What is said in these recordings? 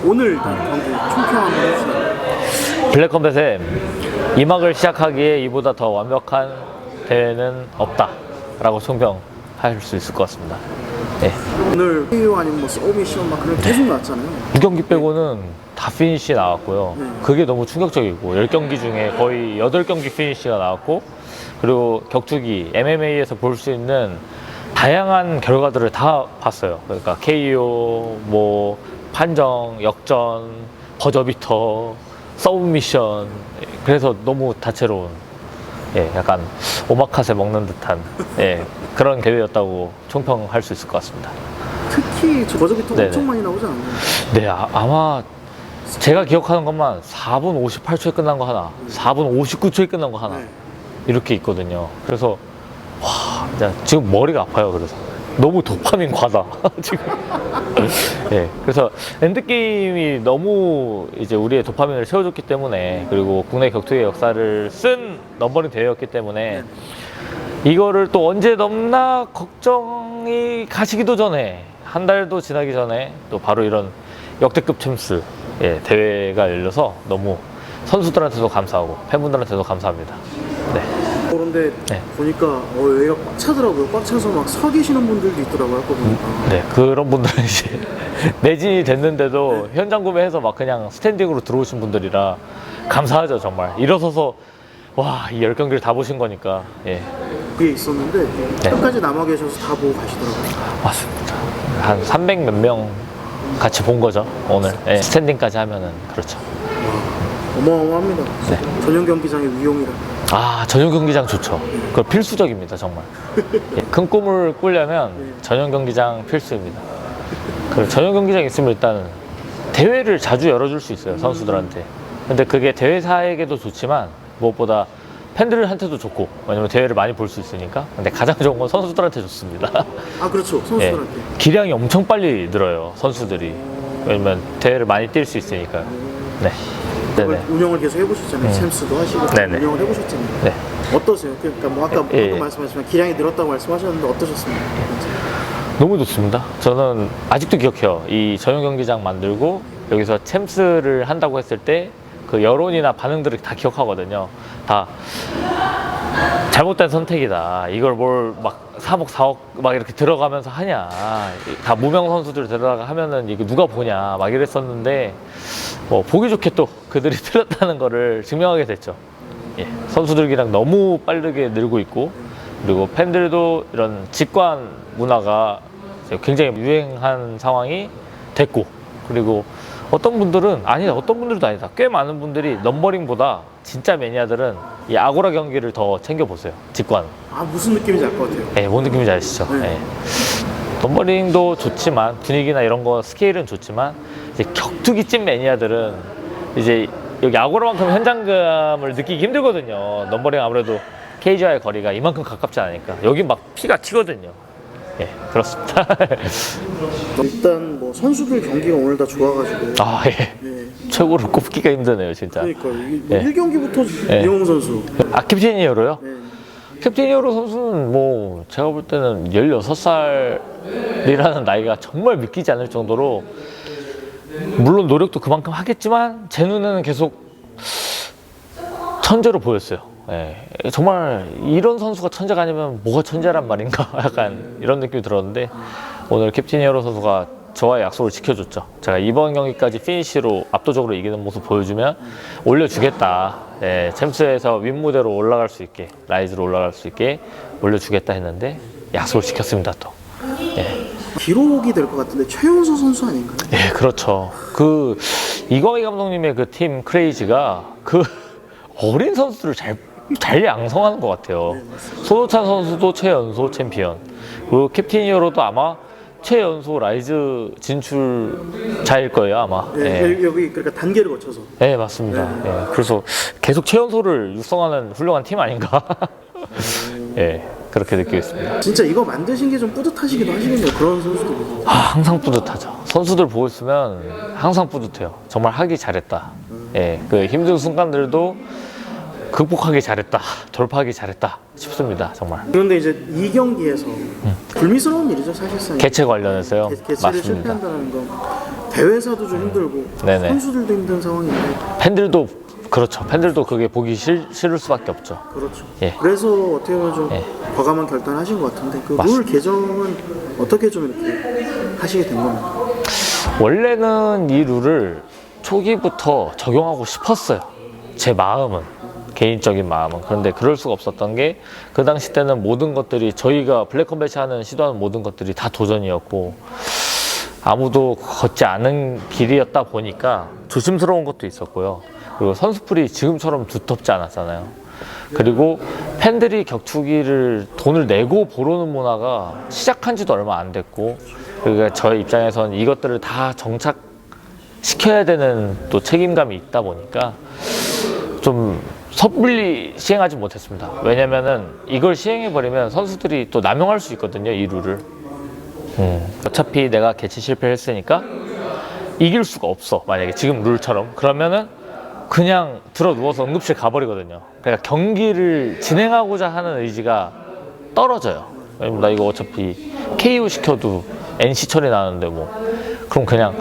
오늘 일단 경기 총평 한번 해주세요. 블랙컴뱃의 2막을 시작하기에 이보다 더 완벽한 대회는 없다라고 총평할 수 있을 것 같습니다. 네. 오늘 KO 아니면 뭐 서브미션 막 그런 게 계속 나왔잖아요. 2경기 빼고는 다 피니시 나왔고요. 네. 그게 너무 충격적이고 10경기 중에 거의 8경기 피니시가 나왔고, 그리고 격투기 MMA에서 볼 수 있는 다양한 결과들을 다 봤어요. 그러니까 KO, 뭐 판정, 역전, 버저비터, 서브미션. 그래서 너무 다채로운, 약간 오마카세 먹는 듯한 그런 대회였다고 총평할 수 있을 것 같습니다. 특히 저 버저비터가 네네. 엄청 많이 나오지 않나요? 네, 아마 제가 기억하는 것만 4분 58초에 끝난 거 하나, 4분 59초에 끝난 거 하나, 네. 이렇게 있거든요. 그래서 와, 진짜 지금 머리가 아파요. 그래서 너무 도파민 과다 지금. 그래서 엔드게임이 너무 이제 우리의 도파민을 채워줬기 때문에, 그리고 국내 격투의 역사를 쓴 넘버링 대회였기 때문에 이거를 또 언제 넘나 걱정이 가시기도 전에, 한 달도 지나기 전에 또 바로 이런 역대급 챔스 대회가 열려서 너무 선수들한테도 감사하고 팬분들한테도 감사합니다. 네. 그런데 보니까 여기가 꽉 차더라고요. 꽉 차서 막 서 계시는 분들도 있더라고요. 아까 보니까. 네, 그런 분들은 이제 매진이 됐는데도 현장 구매해서 막 그냥 스탠딩으로 들어오신 분들이라 감사하죠, 정말. 일어서서 와, 이 10경기를 다 보신 거니까. 그게 있었는데 끝까지 남아 계셔서 다 보고 가시더라고요. 맞습니다. 한 300 몇 명 같이 본 거죠, 오늘. 스탠딩까지 하면은. 그렇죠. 어마어마합니다. 전용 경기장의 위용이라. 전용 경기장 좋죠. 그거 필수적입니다, 정말. 큰 꿈을 꾸려면 전용 경기장 필수입니다. 그 전용 경기장 있으면 일단 대회를 자주 열어줄 수 있어요, 선수들한테. 근데 그게 대회사에게도 좋지만 무엇보다 팬들한테도 좋고, 왜냐면 대회를 많이 볼 수 있으니까. 근데 가장 좋은 건 선수들한테 좋습니다. 아, 그렇죠. 선수들한테. 기량이 엄청 빨리 늘어요, 선수들이. 왜냐면 대회를 많이 뛸 수 있으니까요. 네. 네네. 운영을 계속 해보셨잖아요. 챔스도 하시고 네네. 운영을 해보셨잖아요. 네. 어떠세요? 그러니까 뭐 아까 말씀하셨지만 기량이 늘었다고 말씀하셨는데 어떠셨습니까? 너무 좋습니다. 저는 아직도 기억해요. 이 전용 경기장 만들고 여기서 챔스를 한다고 했을 때 그 여론이나 반응들을 다 기억하거든요. 다 잘못된 선택이다. 이걸 뭘 막 3억, 4억 막 이렇게 들어가면서 하냐. 다 무명 선수들 데려다가 하면은 이거 누가 보냐. 막 이랬었는데, 보기 좋게 또 그들이 틀렸다는 거를 증명하게 됐죠. 선수들이랑 너무 빠르게 늘고 있고, 그리고 팬들도 이런 직관 문화가 굉장히 유행한 상황이 됐고, 그리고 어떤 분들도 아니다. 꽤 많은 분들이 넘버링보다 진짜 매니아들은 이 아고라 경기를 더 챙겨보세요. 직관. 아, 무슨 느낌인지 알 것 같아요. 뭔 느낌인지 아시죠? 넘버링도 좋지만, 분위기나 이런 거 스케일은 좋지만, 이제 격투기 찐 매니아들은 이제 여기 아고라만큼 현장감을 느끼기 힘들거든요. 넘버링 아무래도 케이지와의 거리가 이만큼 가깝지 않으니까. 여기 막 피가 튀거든요. 그렇습니다. 일단 뭐 선수들 경기가 오늘 다 좋아가지고. 최고로 꼽기가 힘드네요, 진짜. 그러니까 뭐 1경기부터 이용호 선수. 캡틴 히어로요? 캡틴 히어로 선수는 뭐 제가 볼 때는 16살이라는 나이가 정말 믿기지 않을 정도로, 물론 노력도 그만큼 하겠지만 제 눈에는 계속 천재로 보였어요. 정말 이런 선수가 천재가 아니면 뭐가 천재란 말인가 약간 이런 느낌이 들었는데, 오늘 캡틴 히어로 선수가 저와의 약속을 지켜줬죠. 제가 이번 경기까지 피니시로 압도적으로 이기는 모습 보여주면 올려주겠다. 챔스에서 윗무대로 올라갈 수 있게, 라이즈로 올라갈 수 있게 올려주겠다 했는데 약속을 지켰습니다, 또. 기록이 될 것 같은데 최연소 선수 아닌가요? 그렇죠. 이광희 감독님의 그 팀 크레이지가 어린 선수를 잘 양성하는 것 같아요. 손호찬 선수도 최연소 챔피언, 그리고 캡틴 히어로도 아마 최연소 라이즈 진출자일 거예요, 아마. 여기 그러니까 단계를 거쳐서. 맞습니다. 그래서 계속 최연소를 육성하는 훌륭한 팀 아닌가. 그렇게 느끼고 있습니다. 진짜 이거 만드신 게 좀 뿌듯하시기도 하시겠네요. 그런 선수들이. 항상 뿌듯하죠. 선수들 보고 있으면 항상 뿌듯해요. 정말 하기 잘했다. 그 힘든 순간들도 극복하기 잘했다, 돌파하기 잘했다 싶습니다, 정말. 그런데 이제 이 경기에서 불미스러운 일이죠, 사실상. 개최 관련해서요. 개최를 맞습니다. 실패한다는 건 대회사도 좀 힘들고 네네. 선수들도 힘든 상황인데. 팬들도 그렇죠. 팬들도 그게 보기 싫을 수밖에 없죠. 그렇죠. 예. 그래서 어떻게 보면 좀 예. 과감한 결단하신 것 같은데 그 룰 맞습니다. 개정은 어떻게 좀 이렇게 하시게 된 겁니까? 원래는 이 룰을 초기부터 적용하고 싶었어요. 제 마음은, 개인적인 마음은. 그런데 그럴 수가 없었던 게 그 당시 때는 모든 것들이 저희가 블랙컴뱃이 하는 시도하는 모든 것들이 다 도전이었고 아무도 걷지 않은 길이었다 보니까 조심스러운 것도 있었고요. 그리고 선수풀이 지금처럼 두텁지 않았잖아요. 그리고 팬들이 격투기를 돈을 내고 보러는 문화가 시작한 지도 얼마 안 됐고, 그러니까 저의 입장에서는 이것들을 다 정착시켜야 되는 또 책임감이 있다 보니까 좀 섣불리 시행하지 못했습니다. 왜냐면은 이걸 시행해버리면 선수들이 또 남용할 수 있거든요, 이 룰을. 어차피 내가 개최 실패했으니까 이길 수가 없어, 만약에 지금 룰처럼. 그러면은 그냥 들어 누워서 응급실 가버리거든요. 그러니까 경기를 진행하고자 하는 의지가 떨어져요. 왜냐면 나 이거 어차피 KO 시켜도 NC 처리 나는데 뭐 그럼 그냥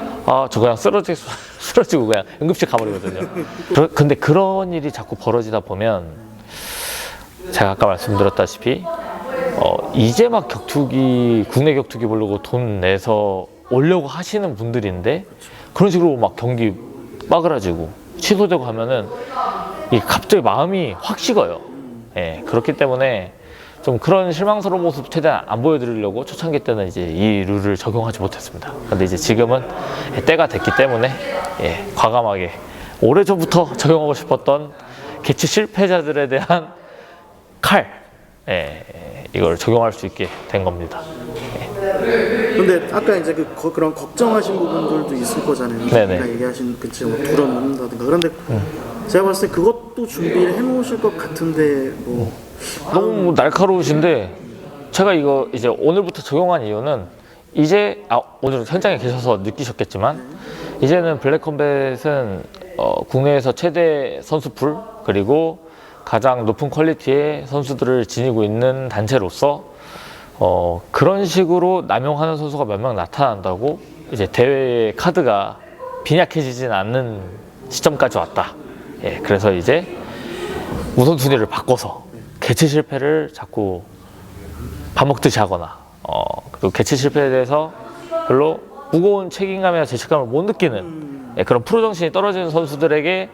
저 그냥 쓰러지고 그냥 응급실 가버리거든요. 근데 그런 일이 자꾸 벌어지다 보면 제가 아까 말씀드렸다시피 이제 막 격투기, 국내 격투기 보려고 돈 내서 오려고 하시는 분들인데 그런 식으로 막 경기 빠그라지고 취소되고 하면은 갑자기 마음이 확 식어요. 예, 그렇기 때문에 좀 그런 실망스러운 모습 최대한 안 보여드리려고 초창기 때는 이제 이 룰을 적용하지 못했습니다. 근데 이제 지금은 때가 됐기 때문에 과감하게 오래전부터 적용하고 싶었던 개최 실패자들에 대한 칼, 이걸 적용할 수 있게 된 겁니다. 근데 아까 이제 그런 걱정하신 부분들도 있을 거잖아요. 네네. 아까 얘기하신 들어놓는다든가. 그런데 제가 봤을 때 그것도 준비를 해놓으실 것 같은데 뭐 너무 날카로우신데 제가 이거 이제 오늘부터 적용한 이유는 이제 오늘 현장에 계셔서 느끼셨겠지만 이제는 블랙컴뱃은 국내에서 최대 선수풀 그리고 가장 높은 퀄리티의 선수들을 지니고 있는 단체로서 그런 식으로 남용하는 선수가 몇 명 나타난다고 이제 대회의 카드가 빈약해지진 않는 시점까지 왔다. 그래서 이제 우선순위를 바꿔서 개최 실패를 자꾸 밥 먹듯이 하거나 그리고 개최 실패에 대해서 별로 무거운 책임감이나 죄책감을 못 느끼는 그런 프로 정신이 떨어지는 선수들에게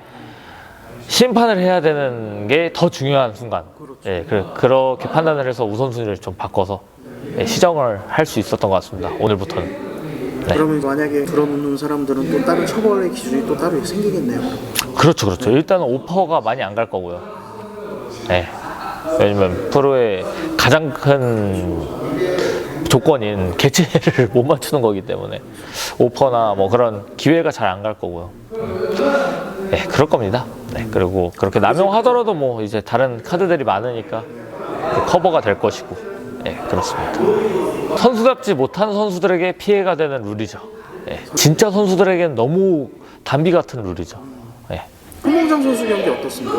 심판을 해야 되는 게 더 중요한 순간. 그렇게 판단을 해서 우선순위를 좀 바꿔서 시정을 할 수 있었던 것 같습니다. 오늘부터는. 그러면 만약에 들어놓는 사람들은 또 다른 처벌의 기준이 또 따로 생기겠네요. 그렇죠. 일단은 오퍼가 많이 안 갈 거고요. 왜냐면 프로의 가장 큰 조건인 개최를 못 맞추는 거기 때문에 오퍼나 뭐 그런 기회가 잘 안 갈 거고요. 그럴 겁니다. 그리고 그렇게 남용하더라도 뭐 이제 다른 카드들이 많으니까 커버가 될 것이고, 그렇습니다. 선수답지 못한 선수들에게 피해가 되는 룰이죠. 진짜 선수들에게는 너무 단비 같은 룰이죠. 홍봉장 선수 경기 어떻습니까?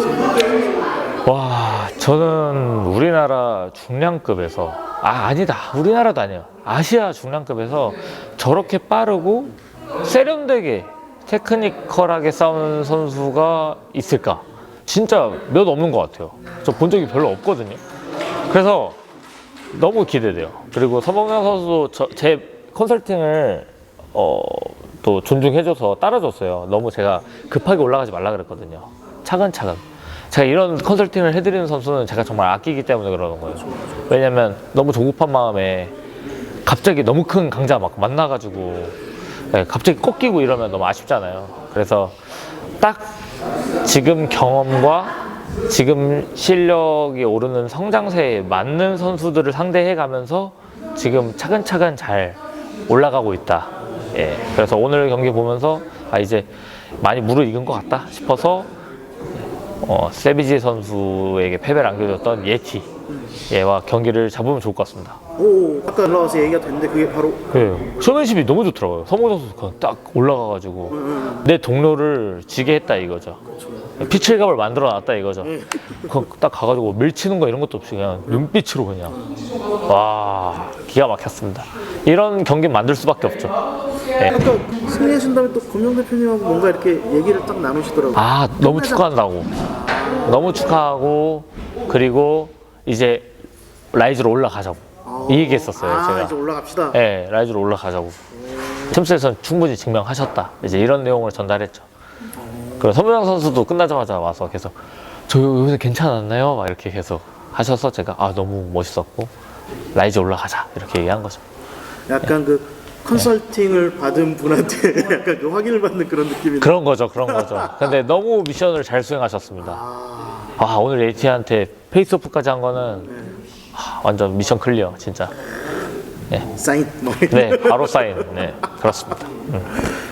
와, 저는 우리나라 중량급에서 아니다. 우리나라도 아니에요. 아시아 중량급에서 저렇게 빠르고 세련되게 테크니컬하게 싸우는 선수가 있을까? 진짜 몇 없는 것 같아요. 저 본 적이 별로 없거든요. 그래서 너무 기대돼요. 그리고 서범영 선수도 제 컨설팅을 또 존중해줘서 따라줬어요. 너무 제가 급하게 올라가지 말라 그랬거든요. 차근차근. 제가 이런 컨설팅을 해드리는 선수는 제가 정말 아끼기 때문에 그러는 거예요. 왜냐면 너무 조급한 마음에 갑자기 너무 큰 강자 막 만나가지고 갑자기 꺾이고 이러면 너무 아쉽잖아요. 그래서 딱 지금 경험과 지금 실력이 오르는 성장세에 맞는 선수들을 상대해 가면서 지금 차근차근 잘 올라가고 있다. 그래서 오늘 경기 보면서 이제 많이 무르익은 것 같다 싶어서 세비지 선수에게 패배를 안겨줬던 예티와 경기를 잡으면 좋을 것 같습니다. 오, 아까 올라와서 얘기가 됐는데 그게 바로 쇼맨십이 너무 좋더라고요. 서몽정 선수가 딱 올라가가지고 내 동료를 지게 했다 이거죠. 피칠갑을 만들어놨다 이거죠. 딱 가가지고 밀치는 거 이런 것도 없이 그냥 눈빛으로 그냥 와, 기가 막혔습니다. 이런 경기 만들 수밖에 없죠. 예. 아까 승리하신 다음에 또 검정 대표님하고 뭔가 이렇게 얘기를 딱 나누시더라고요. 아, 너무 축하한다고. 너무 축하하고, 그리고 이제 라이즈로 올라가자고. 이 얘기 했었어요, 제가. 이제 올라갑시다. 네, 라이즈로 올라가자고. 챔스에서는 충분히 증명하셨다. 이제 이런 내용을 전달했죠. 그리고 선무장 선수도 끝나자마자 와서 계속 저 요새 괜찮았나요? 막 이렇게 계속 하셔서 제가 너무 멋있었고 라이즈 올라가자 이렇게 얘기한 거죠. 약간 그 컨설팅을 받은 분한테 약간 그 확인을 받는 그런 느낌이. 그런 거죠. 근데 너무 미션을 잘 수행하셨습니다. 오늘 AT한테 페이스오프까지 한 거는 완전 미션 클리어 진짜. 사인. 네, 바로 사인. 네, 그렇습니다.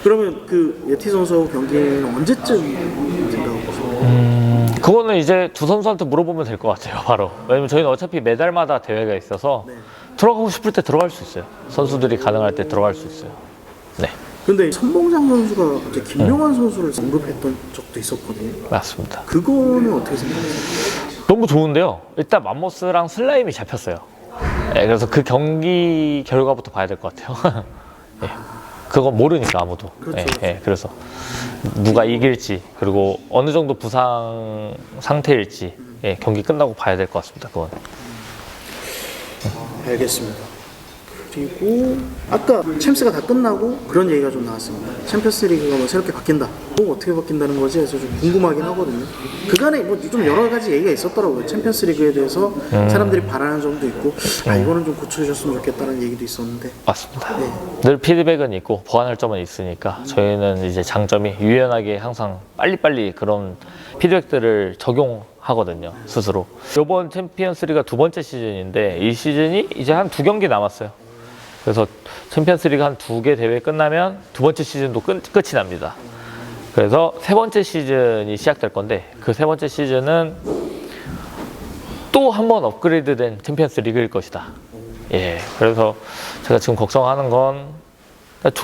그러면 그 예티 선수하고 경기는 언제쯤 생각하고 계세요? 그거는 이제 두 선수한테 물어보면 될 것 같아요, 바로. 왜냐면 저희는 어차피 매달마다 대회가 있어서 들어가고 싶을 때 들어갈 수 있어요. 선수들이 가능할 때 들어갈 수 있어요. 네, 근데 선봉장 선수가 이제 김용환 선수를 언급했던 적도 있었거든요. 맞습니다. 그거는 어떻게 생각하세요? 너무 좋은데요. 일단 맘모스랑 슬라임이 잡혔어요. 네, 그래서 그 경기 결과부터 봐야 될 것 같아요. 네, 그건 모르니까 아무도. 그렇죠. 네, 네, 그래서 누가 이길지 그리고 어느 정도 부상 상태일지 경기 끝나고 봐야 될 것 같습니다. 그건. 알겠습니다. 그리고 아까 챔스가 다 끝나고 그런 얘기가 좀 나왔습니다. 챔피언스 리그가 뭐 새롭게 바뀐다. 뭐 어떻게 바뀐다는 거지? 그래서 좀 궁금하긴 하거든요. 그간에 뭐 좀 여러 가지 얘기가 있었더라고요. 챔피언스 리그에 대해서 사람들이 바라는 점도 있고 이거는 좀 고쳐주셨으면 좋겠다는 얘기도 있었는데. 맞습니다. 네. 늘 피드백은 있고 보완할 점은 있으니까 저희는 이제 장점이 유연하게 항상 빨리빨리 그런 피드백들을 적용하거든요, 스스로. 이번 챔피언스리가 두 번째 시즌인데 이 시즌이 이제 한 2경기 남았어요. 그래서 챔피언스리가 한 2개 대회 끝나면 두 번째 시즌도 끝이 납니다. 그래서 세 번째 시즌이 시작될 건데 그 세 번째 시즌은 또 한 번 업그레이드된 챔피언스 리그일 것이다. 예, 그래서 제가 지금 걱정하는 건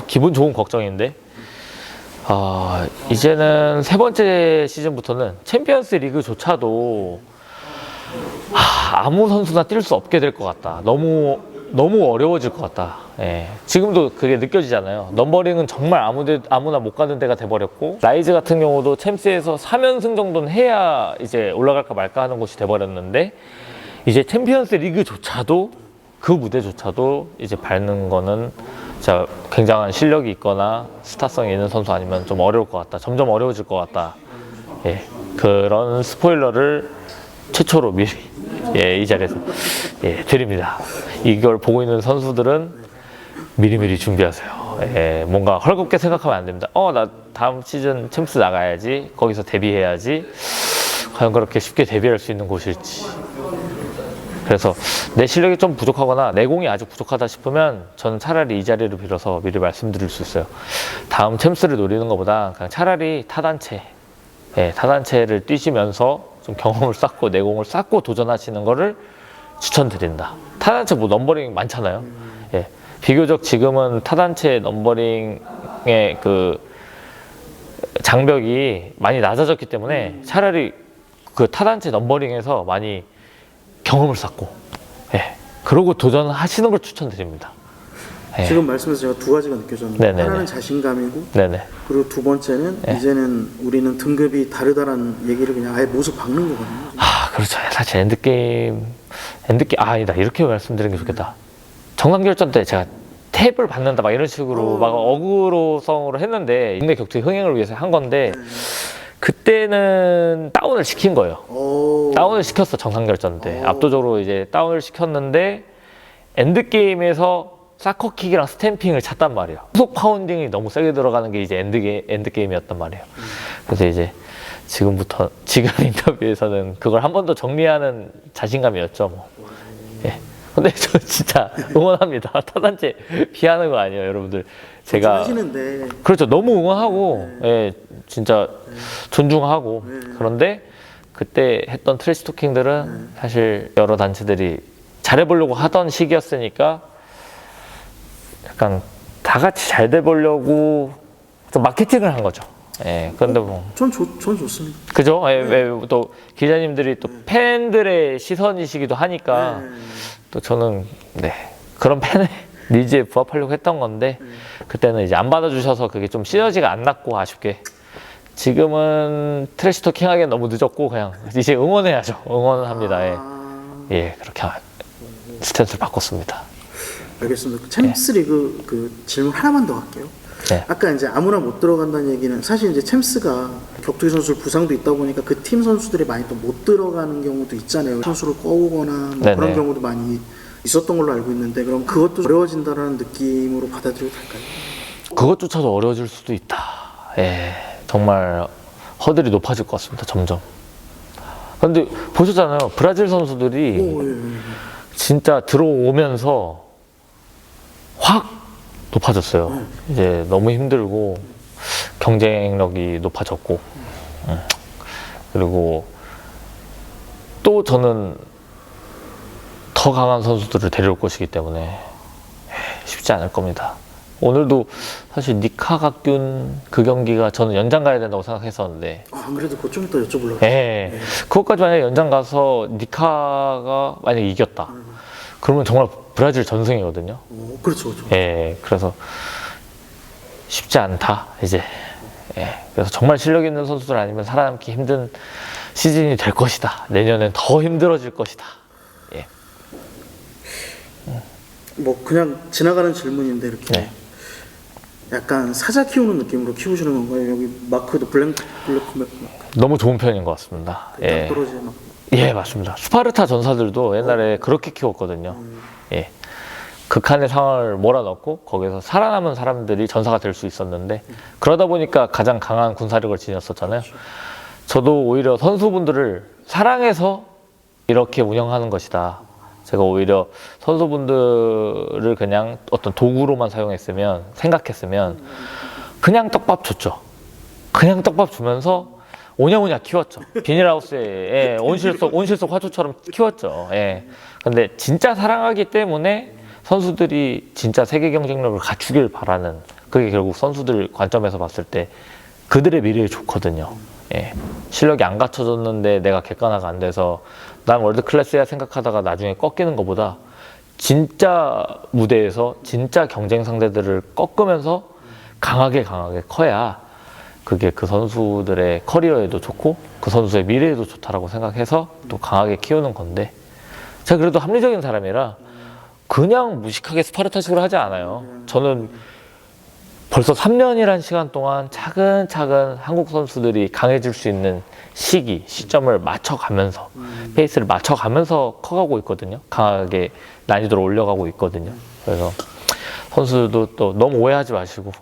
기분 좋은 걱정인데 이제는 세 번째 시즌부터는 챔피언스 리그조차도 아무 선수나 뛸 수 없게 될 것 같다. 너무 어려워질 것 같다. 예, 지금도 그게 느껴지잖아요. 넘버링은 정말 아무나 못 가는 데가 돼버렸고 라이즈 같은 경우도 챔스에서 3연승 정도는 해야 이제 올라갈까 말까 하는 곳이 돼버렸는데 이제 챔피언스 리그조차도 그 무대조차도 이제 밟는 거는 진짜 굉장한 실력이 있거나 스타성이 있는 선수 아니면 좀 어려울 것 같다. 점점 어려워질 것 같다. 예, 그런 스포일러를 최초로 미리 이 자리에서 드립니다. 이걸 보고 있는 선수들은 미리미리 준비하세요. 뭔가 헐겁게 생각하면 안 됩니다. 나 다음 시즌 챔스 나가야지. 거기서 데뷔해야지. 과연 그렇게 쉽게 데뷔할 수 있는 곳일지. 그래서 내 실력이 좀 부족하거나 내공이 아직 부족하다 싶으면 저는 차라리 이 자리를 빌어서 미리 말씀드릴 수 있어요. 다음 챔스를 노리는 것보다 그냥 차라리 타단체를 뛰시면서 좀 경험을 쌓고 내공을 쌓고 도전하시는 거를 추천드린다. 타단체 뭐 넘버링 많잖아요. 비교적 지금은 타단체 넘버링의 그 장벽이 많이 낮아졌기 때문에 차라리 그 타단체 넘버링에서 많이 경험을 쌓고 그러고 도전하시는 걸 추천드립니다. 지금 말씀에서 제가 두 가지가 느껴졌는데 네네네. 하나는 자신감이고 네네. 그리고 두 번째는 이제는 우리는 등급이 다르다는 얘기를 그냥 아예 못을 박는 거거든요. 그렇죠. 사실 엔드게임 아니다 이렇게 말씀드리는 게 좋겠다. 정상결전 때 제가 탭을 받는다 막 이런 식으로 막 어그로성으로 했는데 국내 격투 흥행을 위해서 한 건데 그때는 다운을 시킨 거예요. 다운을 시켰어. 정상결전 때 압도적으로 이제 다운을 시켰는데 엔드게임에서 사커킥이랑 스탬핑을 찼단 말이에요. 후속 파운딩이 너무 세게 들어가는 게 이제 엔드게임이었단 말이에요. 그래서 이제 지금 인터뷰에서는 그걸 한 번 더 정리하는 자신감이었죠. 뭐. 근데 저 진짜 응원합니다. 타단체 피하는 거 아니에요, 여러분들. 제가 하시는데 그렇죠. 너무 응원하고 진짜 존중하고 그런데 그때 했던 트래시 토킹들은 사실 여러 단체들이 잘해보려고 하던 시기였으니까 약간 다 같이 잘 돼보려고 좀 마케팅을 한 거죠. 그런데 뭐. 전 좋습니다. 그죠? 또 기자님들이 또 팬들의 시선이시기도 하니까 또 저는 그런 팬의 니즈에 부합하려고 했던 건데 그때는 이제 안 받아주셔서 그게 좀 시너지가 안 났고 아쉽게 지금은 트래시 토킹하기엔 너무 늦었고 그냥 이제 응원해야죠. 응원합니다. 예. 예, 그렇게 스탠스를 바꿨습니다. 알겠습니다. 챔스 리그 그 질문 하나만 더 할게요. 네. 아까 이제 아무나 못 들어간다는 얘기는 사실 이제 챔스가 격투기 선수 부상도 있다 보니까 그 팀 선수들이 많이 또 못 들어가는 경우도 있잖아요. 선수를 꺼오거나 뭐 네네. 그런 경우도 많이 있었던 걸로 알고 있는데 그럼 그것도 어려워진다라는 느낌으로 받아들여도 될까요? 그것조차도 어려워질 수도 있다. 예, 정말 허들이 높아질 것 같습니다. 점점. 근데 보셨잖아요. 브라질 선수들이 오, 예. 진짜 들어오면서 확 높아졌어요. 이제 너무 힘들고 경쟁력이 높아졌고 그리고 또 저는 더 강한 선수들을 데려올 것이기 때문에 쉽지 않을 겁니다. 오늘도 사실 니카 각균 그 경기가 저는 연장 가야 된다고 생각했었는데 안 그래도 그거 좀 이따 여쭤보려고. 예, 그것까지 만약에 연장 가서 니카가 만약에 이겼다 그러면 정말 브라질 전승이거든요. 오, 그렇죠, 그렇죠. 예, 그래서 쉽지 않다 이제. 예, 그래서 정말 실력 있는 선수들 아니면 살아남기 힘든 시즌이 될 것이다. 내년엔 더 힘들어질 것이다. 예. 뭐 그냥 지나가는 질문인데 이렇게 네. 약간 사자 키우는 느낌으로 키우시는 건가요? 여기 마크도 블랙 너무 좋은 편인 것 같습니다. 예. 떨어지게 막. 예, 맞습니다. 스파르타 전사들도 옛날에 그렇게 키웠거든요. 예. 극한의 상황을 몰아넣고 거기서 살아남은 사람들이 전사가 될 수 있었는데 그러다 보니까 가장 강한 군사력을 지녔었잖아요. 저도 오히려 선수분들을 사랑해서 이렇게 운영하는 것이다. 제가 오히려 선수분들을 그냥 어떤 도구로만 생각했으면 그냥 떡밥 줬죠. 그냥 떡밥 주면서 오냐오냐 키웠죠. 비닐하우스에 온실속 화초처럼 키웠죠. 예. 근데 진짜 사랑하기 때문에 선수들이 진짜 세계 경쟁력을 갖추길 바라는 그게 결국 선수들 관점에서 봤을 때 그들의 미래에 좋거든요. 예. 실력이 안 갖춰졌는데 내가 객관화가 안 돼서 난 월드 클래스야 생각하다가 나중에 꺾이는 것보다 진짜 무대에서 진짜 경쟁 상대들을 꺾으면서 강하게 커야 그게 그 선수들의 커리어에도 좋고 그 선수의 미래에도 좋다라고 생각해서 또 강하게 키우는 건데 제가 그래도 합리적인 사람이라 그냥 무식하게 스파르타식으로 하지 않아요. 저는 벌써 3년이란 시간 동안 차근차근 한국 선수들이 강해질 수 있는 시점을 맞춰가면서 페이스를 맞춰가면서 커가고 있거든요. 강하게 난이도를 올려가고 있거든요. 그래서 선수들도 또 너무 오해하지 마시고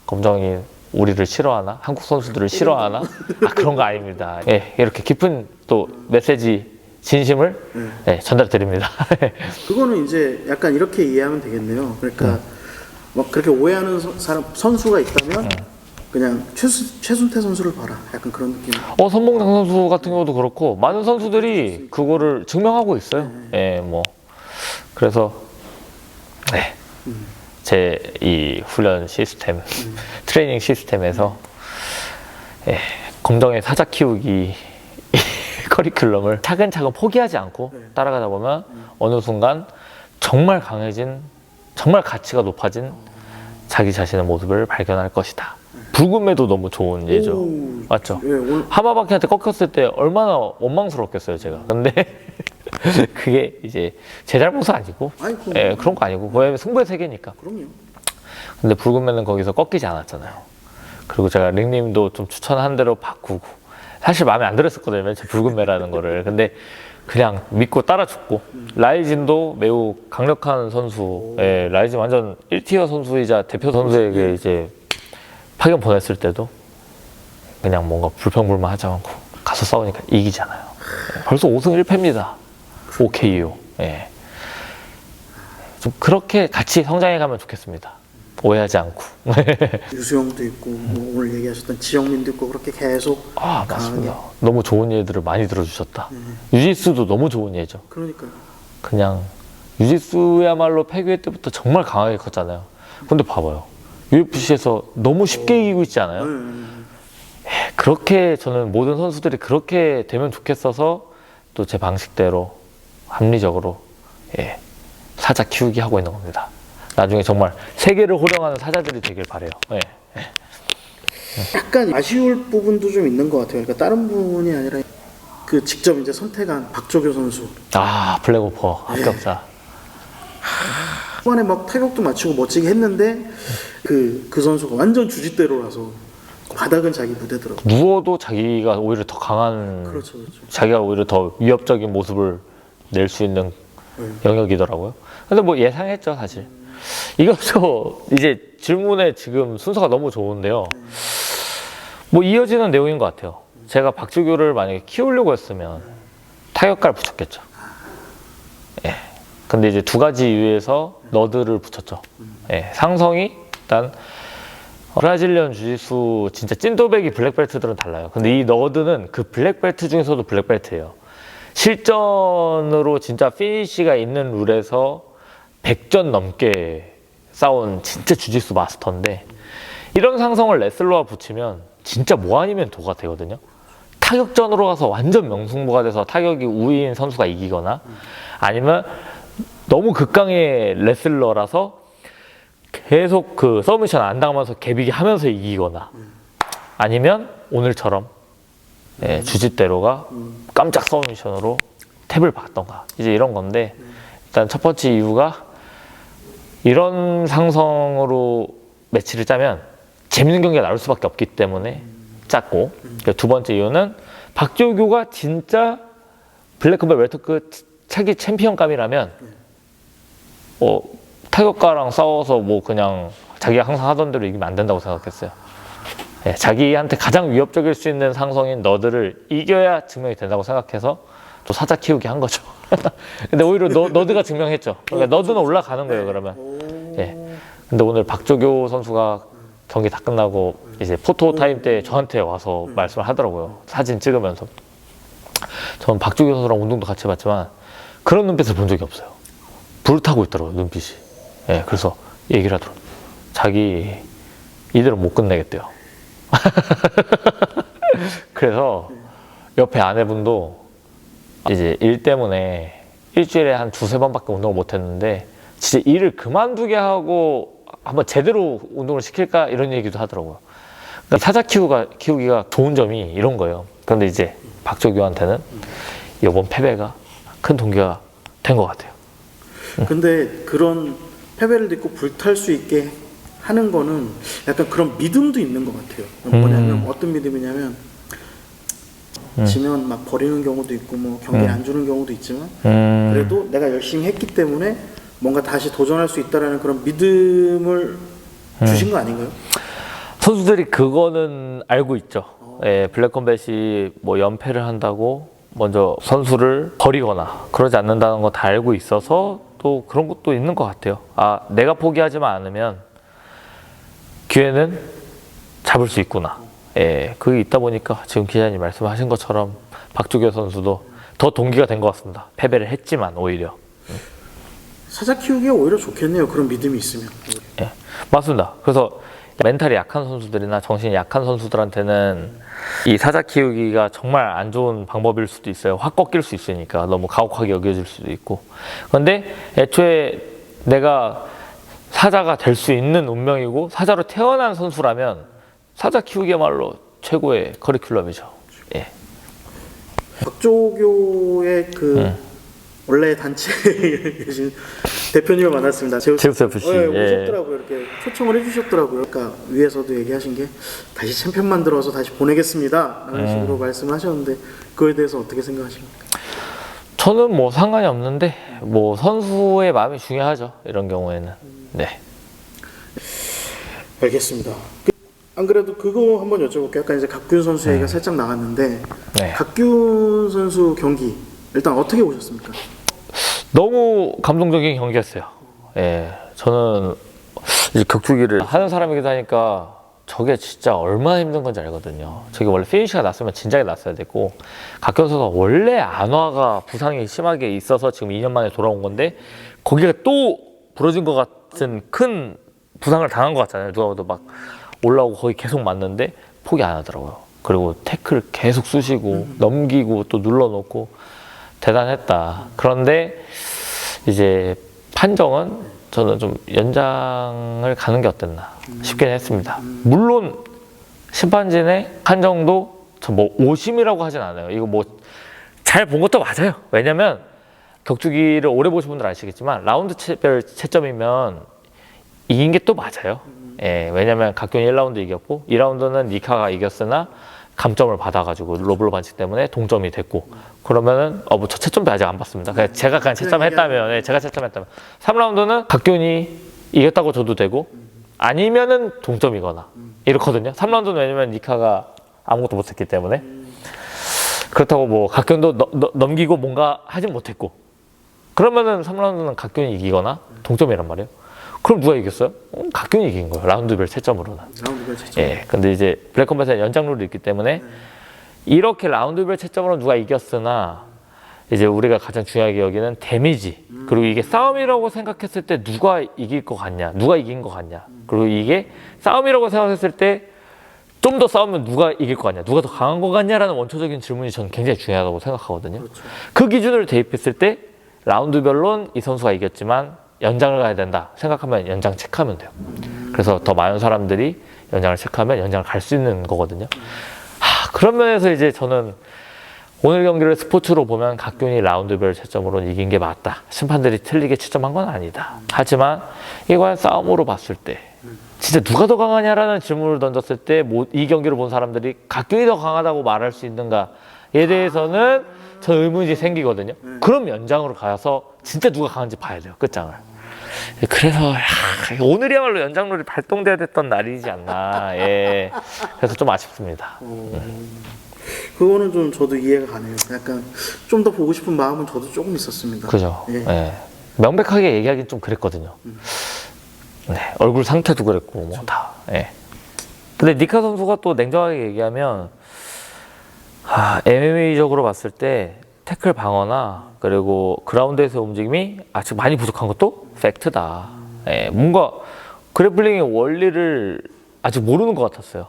검정이 우리를 싫어하나? 한국 선수들을 싫어하나? 그런 거 아닙니다. 예, 이렇게 깊은 또 메시지 진심을 전달 드립니다. 그거는 이제 약간 이렇게 이해하면 되겠네요. 그러니까 막 그렇게 오해하는 선수가 있다면 그냥 최순태 선수를 봐라. 약간 그런 느낌. 선봉장 선수 같은 경우도 그렇고 많은 선수들이 그거를 증명하고 있어요. 예, 뭐 그래서 제 이 훈련 시스템, 트레이닝 시스템에서 검정의 사자 키우기 커리큘럼을 차근차근 포기하지 않고 따라가다 보면 어느 순간 정말 강해진, 정말 가치가 높아진 자기 자신의 모습을 발견할 것이다. 붉은매도 너무 좋은 예죠. 맞죠? 하마바키한테 꺾였을 때 얼마나 원망스럽겠어요, 제가. 근데 그게 이제 제 잘못은 아니고, 그런 거 아니고, 왜냐면 승부의 세계니까. 그럼요. 근데 붉은매는 거기서 꺾이지 않았잖아요. 그리고 제가 링님도 좀 추천한 대로 바꾸고, 사실 마음에 안 들었었거든요, 제 붉은매라는 거를. 근데 그냥 믿고 따라줬고, 라이진도 매우 강력한 선수, 라이진 완전 1티어 선수이자 대표 선수에게 이제 파견 보냈을 때도 그냥 뭔가 불평불만 하지 않고 가서 싸우니까 이기잖아요. 벌써 5승 1패입니다. OKO. 좀 그렇게 같이 성장해 가면 좋겠습니다. 오해하지 않고. 유수영도 있고 뭐 오늘 얘기하셨던 지영민도 있고 그렇게 계속 맞습니다. 너무 좋은 예들을 많이 들어주셨다. 유지수도 너무 좋은 예죠. 그러니까요. 그냥 유지수야말로 패귀회 때부터 정말 강하게 컸잖아요. 근데 봐봐요. UFC에서 너무 쉽게 이기고 있지 않아요? 그렇게 저는 모든 선수들이 그렇게 되면 좋겠어서 또 제 방식대로 합리적으로 사자 키우기 하고 있는 겁니다. 나중에 정말 세계를 호령하는 사자들이 되길 바래요. 예. 약간 아쉬울 부분도 좀 있는 것 같아요. 그러니까 다른 부분이 아니라 그 직접 이제 선택한 박조교 선수. 아, 블랙오퍼 합격자. 초반에 막 타격도 맞추고 멋지게 했는데 그 선수가 완전 주짓대로라서 바닥은 자기 무대더라고. 누워도 자기가 오히려 더 강한, 그렇죠. 자기가 오히려 더 위협적인 모습을 낼 수 있는 영역이더라고요. 근데 뭐 예상했죠, 사실. 이것도 이제 질문의 지금 순서가 너무 좋은데요. 뭐 이어지는 내용인 것 같아요. 제가 박주교를 만약에 키우려고 했으면 타격가를 붙였겠죠. 예. 근데 이제 두 가지 이유에서 너드를 붙였죠. 예. 상성이 일단 브라질리언 주짓수 진짜 찐도배기 블랙벨트들은 달라요. 근데 이 너드는 그 블랙벨트 중에서도 블랙벨트예요. 실전으로 진짜 피니시가 있는 룰에서 100전 넘게 싸운 진짜 주짓수 마스터인데, 이런 상성을 레슬러와 붙이면 진짜 뭐 아니면 도가 되거든요. 타격전으로 가서 완전 명승부가 돼서 타격이 우위인 선수가 이기거나, 아니면 너무 극강의 레슬러라서 계속 그 서브미션 안 당하면서 개비기 하면서 이기거나, 아니면 오늘처럼 주짓대로가 깜짝 서브미션으로 탭을 박던가, 이제 이런 건데, 일단 첫 번째 이유가 이런 상성으로 매치를 짜면 재밌는 경기가 나올 수밖에 없기 때문에 짰고, 두 번째 이유는 박조교가 진짜 블랙컴뱃 웰터급 차기 챔피언감이라면 타격가랑 싸워서 뭐 그냥 자기가 항상 하던 대로 이기면 안 된다고 생각했어요. 예, 자기한테 가장 위협적일 수 있는 상성인 너드를 이겨야 증명이 된다고 생각해서 또 사자 키우기 한 거죠. 근데 오히려 너드가 증명했죠. 그러니까 너드는 올라가는 거예요, 그러면. 예. 근데 오늘 박조교 선수가 경기 다 끝나고 이제 포토 타임 때 저한테 와서 말씀을 하더라고요. 사진 찍으면서. 저는 박조교 선수랑 운동도 같이 해봤지만 그런 눈빛을 본 적이 없어요. 불타고 있더라고요, 눈빛이. 예, 그래서 얘기를 하더라고요. 자기 이대로 못 끝내겠대요. 그래서 옆에 아내분도 이제 일 때문에 일주일에 한 두세 번밖에 운동을 못 했는데 진짜 일을 그만두게 하고 한번 제대로 운동을 시킬까 이런 얘기도 하더라고요. 그러니까 사자 키우기가 좋은 점이 이런 거예요. 그런데 이제 박조교한테는 이번 패배가 큰 동기가 된 것 같아요. 근데 그런 패배를 딛고 불탈 수 있게 하는 거는 약간 그런 믿음도 있는 것 같아요. 뭐냐면 어떤 믿음이냐면 지면 막 버리는 경우도 있고 뭐 경기를 안 주는 경우도 있지만 그래도 내가 열심히 했기 때문에 뭔가 다시 도전할 수 있다라는 그런 믿음을 주신 거 아닌가요? 선수들이 그거는 알고 있죠. 예, 블랙컴뱃이 뭐 연패를 한다고 먼저 선수를 버리거나 그러지 않는다는 거 다 알고 있어서 또 그런 것도 있는 것 같아요. 아, 내가 포기하지만 않으면 기회는 잡을 수 있구나. 예, 그게 있다 보니까 지금 기자님 말씀하신 것처럼 박조교 선수도 더 동기가 된 것 같습니다. 패배를 했지만 오히려. 사자 키우기가 오히려 좋겠네요. 그런 믿음이 있으면. 예, 맞습니다. 그래서 멘탈이 약한 선수들이나 정신이 약한 선수들한테는 이 사자 키우기가 정말 안 좋은 방법일 수도 있어요. 확 꺾일 수 있으니까 너무 가혹하게 여겨질 수도 있고. 그런데 애초에 내가 사자가 될 수 있는 운명이고 사자로 태어난 선수라면 사자 키우기야말로 최고의 커리큘럼이죠. 예. 박조교의 원래 단체에 계신 대표님을 만났습니다. 제우스 FC. 네, 오셨더라고요. 이렇게 초청을 해주셨더라고요. 그러니까 위에서도 얘기하신 게 다시 챔피언 만들어서 다시 보내겠습니다. 라는 식으로 말씀하셨는데 그거에 대해서 어떻게 생각하십니까? 저는 뭐 상관이 없는데 뭐 선수의 마음이 중요하죠. 이런 경우에는. 네. 알겠습니다. 안 그래도 그거 한번 여쭤볼게요. 아까 이제 각균 선수 얘기가 살짝 나갔는데 네. 각균 선수 경기 일단 어떻게 보셨습니까? 너무 감동적인 경기였어요. 예, 저는 이제 격투기를 하는 사람이기도 하니까 저게 진짜 얼마나 힘든 건지 알거든요. 저게 원래 피니시가 났으면 진작에 났어야 됐고, 각균 선수가 원래 안화가 부상이 심하게 있어서 지금 2년 만에 돌아온 건데 거기가 또 부러진 것 같은 큰 부상을 당한 것 같잖아요. 누가 봐도 막 올라오고 거기 계속 맞는데 포기 안 하더라고요. 그리고 태클 계속 쑤시고 넘기고 또 눌러놓고 대단했다. 그런데 이제 판정은 저는 좀 연장을 가는 게 어땠나 싶긴 했습니다. 물론 심판진의 판정도 저 뭐 오심이라고 하진 않아요. 이거 뭐 잘 본 것도 맞아요. 왜냐면 격투기를 오래 보신 분들 아시겠지만 라운드별 채점이면 이긴 게 또 맞아요. 예, 왜냐면 각견이 1라운드 이겼고 2라운드는 니카가 이겼으나 감점을 받아가지고 로블로 반칙 때문에 동점이 됐고 그러면은 뭐 저 채점도 아직 안 봤습니다. 그냥 제가 그냥 채점했다면, 네, 제가 채점했다면 3라운드는 각견이 이겼다고 줘도 되고 아니면은 동점이거나 이렇거든요. 3라운드는 왜냐면 니카가 아무것도 못했기 때문에 그렇다고 뭐 각견도 넘기고 뭔가 하진 못했고 그러면은 3라운드는 각견이 이기거나 동점이란 말이에요. 그럼 누가 이겼어요? 각견이 이긴 거예요. 라운드별 채점으로는. 라운드별 채점. 예, 근데 이제 블랙컴뱃에 연장 룰이 있기 때문에 이렇게 라운드별 채점으로 누가 이겼으나 이제 우리가 가장 중요하게 여기는 데미지 그리고 이게 싸움이라고 생각했을 때 누가 이길 것 같냐, 누가 이긴 것 같냐, 그리고 이게 싸움이라고 생각했을 때 좀 더 싸우면 누가 이길 것 같냐, 누가 더 강한 것 같냐라는 원초적인 질문이 저는 굉장히 중요하다고 생각하거든요. 그렇죠. 그 기준을 대입했을 때 라운드별로는 이 선수가 이겼지만 연장을 가야 된다 생각하면 연장 체크하면 돼요. 그래서 더 많은 사람들이 연장을 체크하면 연장을 갈 수 있는 거거든요. 그런 면에서 이제 저는 오늘 경기를 스포츠로 보면 각균이 라운드별 채점으로 이긴 게 맞다. 심판들이 틀리게 채점한 건 아니다. 하지만 이걸 싸움으로 봤을 때 진짜 누가 더 강하냐라는 질문을 던졌을 때 이 경기를 본 사람들이 각균이 더 강하다고 말할 수 있는가에 대해서는 저 의문이 생기거든요. 그럼 연장으로 가서 진짜 누가 강한지 봐야 돼요. 끝장을. 그래서 오늘이야말로 연장룰이 발동돼야 됐던 날이지 않나. 예. 그래서 좀 아쉽습니다. 그거는 좀 저도 이해가 가네요. 약간 좀 더 보고 싶은 마음은 저도 조금 있었습니다. 그죠. 예. 예. 명백하게 얘기하기는 좀 그랬거든요. 네. 얼굴 상태도 그랬고 뭐 다. 예. 근데 니카 선수가 또 냉정하게 얘기하면 MMA적으로 봤을 때 태클 방어나 그리고 그라운드에서의 움직임이 아직 많이 부족한 것도 팩트다. 예, 뭔가 그래플링의 원리를 아직 모르는 것 같았어요.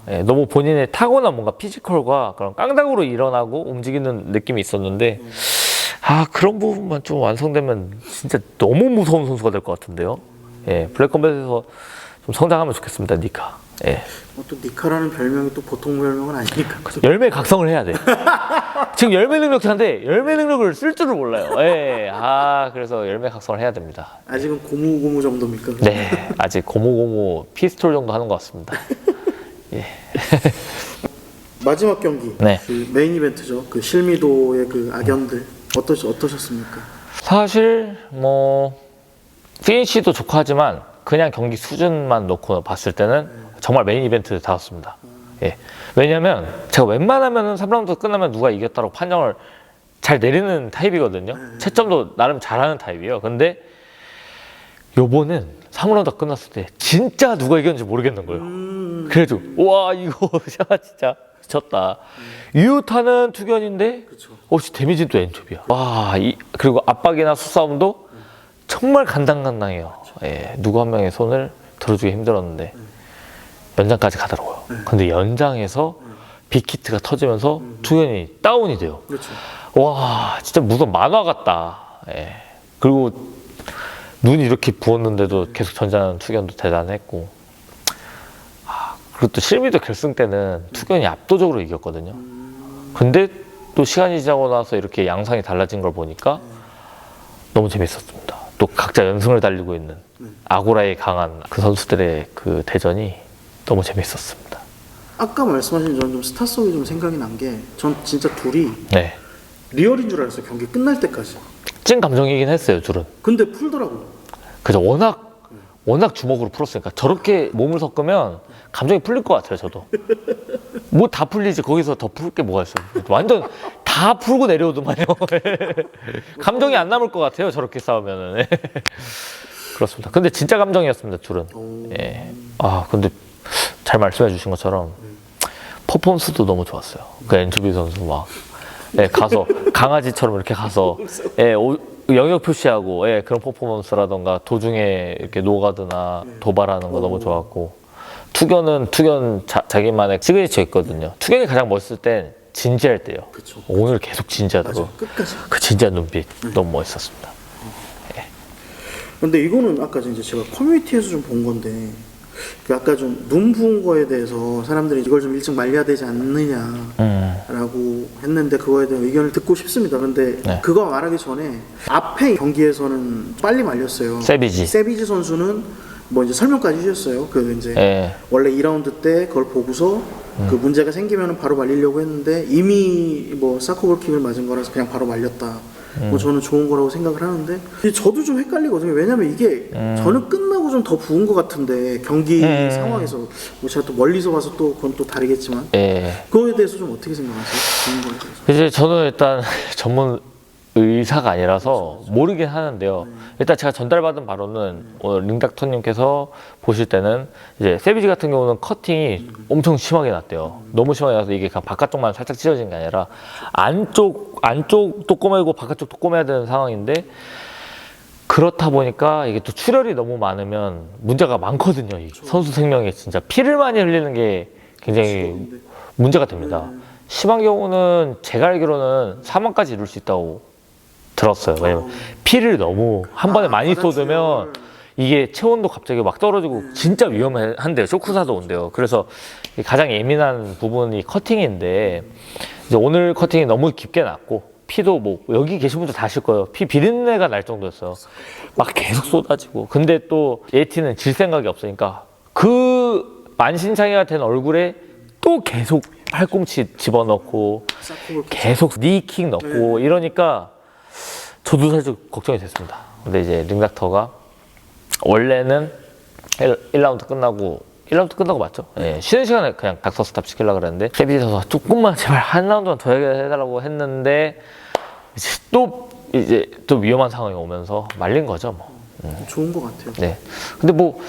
예, 너무 본인의 타고난 뭔가 피지컬과 그런 깡다구로 일어나고 움직이는 느낌이 있었는데 그런 부분만 좀 완성되면 진짜 너무 무서운 선수가 될 것 같은데요. 예, 블랙컴뱃에서 좀 성장하면 좋겠습니다, 니카. 예. 또 니카라는 별명이 또 보통 별명은 아니니까. 열매 각성을 해야 돼. 지금 열매 능력자인데 열매 능력을 쓸 줄을 몰라요. 예. 그래서 열매 각성을 해야 됩니다. 아직은 고무고무 정도입니까? 네, 아직 고무고무 피스톨 정도 하는 것 같습니다. 예. 마지막 경기, 네. 그 메인 이벤트죠. 그 실미도의 그 악연들 어떠셨습니까? 사실 뭐 피니시도 좋고 하지만 그냥 경기 수준만 놓고 봤을 때는 정말 메인 이벤트다웠습니다. 예. 왜냐면 제가 웬만하면 3라운드 끝나면 누가 이겼다고 판정을 잘 내리는 타입이거든요. 채점도 나름 잘하는 타입이에요. 근데 요번엔 3라운드 끝났을 때 진짜 누가 이겼는지 모르겠는 거예요. 그래도 와 이거 진짜 졌다. 유타는 투견인데 혹시 데미지는 또 엔초비야. 그리고 압박이나 수싸움도 정말 간당간당해요. 예, 누구 한 명의 손을 들어주기 힘들었는데 연장까지 가더라고요. 근데 연장에서 빅히트가 터지면서 투견이 다운이 돼요. 그렇죠. 와 진짜 무슨 만화 같다. 예. 그리고 눈이 이렇게 부었는데도 계속 전진하는 투견도 대단했고 그리고 또 실미도 결승 때는 투견이 압도적으로 이겼거든요. 근데 또 시간이 지나고 나서 이렇게 양상이 달라진 걸 보니까 너무 재밌었습니다. 또 각자 연승을 달리고 있는 아고라에 강한 그 선수들의 그 대전이 너무 재밌었습니다. 아까 말씀하신 저는 좀 스타성이 좀 생각이 난 게 전 진짜 둘이 네. 리얼인 줄 알았어요. 경기 끝날 때까지. 찐 감정이긴 했어요, 둘은. 근데 풀더라고요. 그죠. 워낙 주먹으로 풀었으니까 저렇게 몸을 섞으면 감정이 풀릴 것 같아요, 저도. 뭐 다 풀리지 거기서 더 풀 게 뭐가 있어요. 완전 다 풀고 내려오더만요. 감정이 안 남을 것 같아요, 저렇게 싸우면은. 그렇습니다. 근데 진짜 감정이었습니다, 둘은. 예. 근데 잘 말씀해 주신 것처럼 퍼포먼스도 너무 좋았어요. 그 엔초비 선수 막 가서 강아지처럼 이렇게 가서 영역 표시하고 그런 퍼포먼스라던가 도중에 이렇게 노가드나 도발하는 거 너무 좋았고 투견은 자기만의 시그니처 있거든요. 투견이 가장 멋있을 땐 진지할 때요. 그쵸. 오늘 계속 진지하다고. 맞아, 끝까지. 그 진지한 눈빛 너무 멋있었습니다. 근데 이거는 아까 이제 제가 커뮤니티에서 좀 본 건데 그 아까 좀 눈 부은 거에 대해서 사람들이 이걸 좀 일찍 말려야 되지 않느냐라고 했는데 그거에 대한 의견을 듣고 싶습니다. 근데 네. 그거 말하기 전에 앞에 경기에서는 빨리 말렸어요. 세비지 선수는 뭐 이제 설명까지 해주셨어요. 그 이제 예. 원래 2라운드 때 그걸 보고서 그 문제가 생기면 바로 말리려고 했는데 이미 뭐 사커볼킥을 맞은 거라서 그냥 바로 말렸다. 뭐 저는 좋은 거라고 생각을 하는데 저도 좀 헷갈리거든요. 왜냐면 이게 저는 끝나고 좀 더 부은 것 같은데 경기 상황에서 뭐 제가 또 멀리서 봐서 또 그건 또 다르겠지만 그거에 대해서 좀 어떻게 생각하세요? 부은 거에 대해서. 이제 저는 일단 전문 의사가 아니라서 모르긴 하는데요. 일단 제가 전달받은 바로는 오늘 링닥터님께서 보실 때는 이제 세비지 같은 경우는 커팅이 엄청 심하게 났대요. 너무 심하게 나서 이게 그냥 바깥쪽만 살짝 찢어진 게 아니라 안쪽도 꼬매고 바깥쪽도 꼬매야 되는 상황인데 그렇다 보니까 이게 또 출혈이 너무 많으면 문제가 많거든요. 이 선수 생명에 진짜 피를 많이 흘리는 게 굉장히 문제가 됩니다. 심한 경우는 제가 알기로는 사망까지 이룰 수 있다고 들었어요. 왜냐면 피를 너무 한 번에 많이 쏟으면 이게 체온도 갑자기 막 떨어지고 진짜 위험한데요. 쇼크사도 온대요. 그래서 가장 예민한 부분이 커팅인데 이제 오늘 커팅이 너무 깊게 났고 피도 뭐 여기 계신 분들 다 아실 거예요. 피 비린내가 날 정도였어요. 막 계속 쏟아지고. 근데 또 예티는 질 생각이 없으니까 그 만신창이가 된 얼굴에 또 계속 팔꿈치 집어넣고 계속 니킥 넣고 이러니까 저도 살짝 걱정이 됐습니다. 근데 이제 링닥터가 원래는 1라운드 끝나고 맞죠? 예, 쉬는 시간에 그냥 닥터 스탑 시키려고 그랬는데 세비지 선수가 조금만 제발 한 라운드만 더 해달라고 했는데 이제 또 위험한 상황이 오면서 말린 거죠 뭐. 좋은 것 같아요. 네. 근데 뭐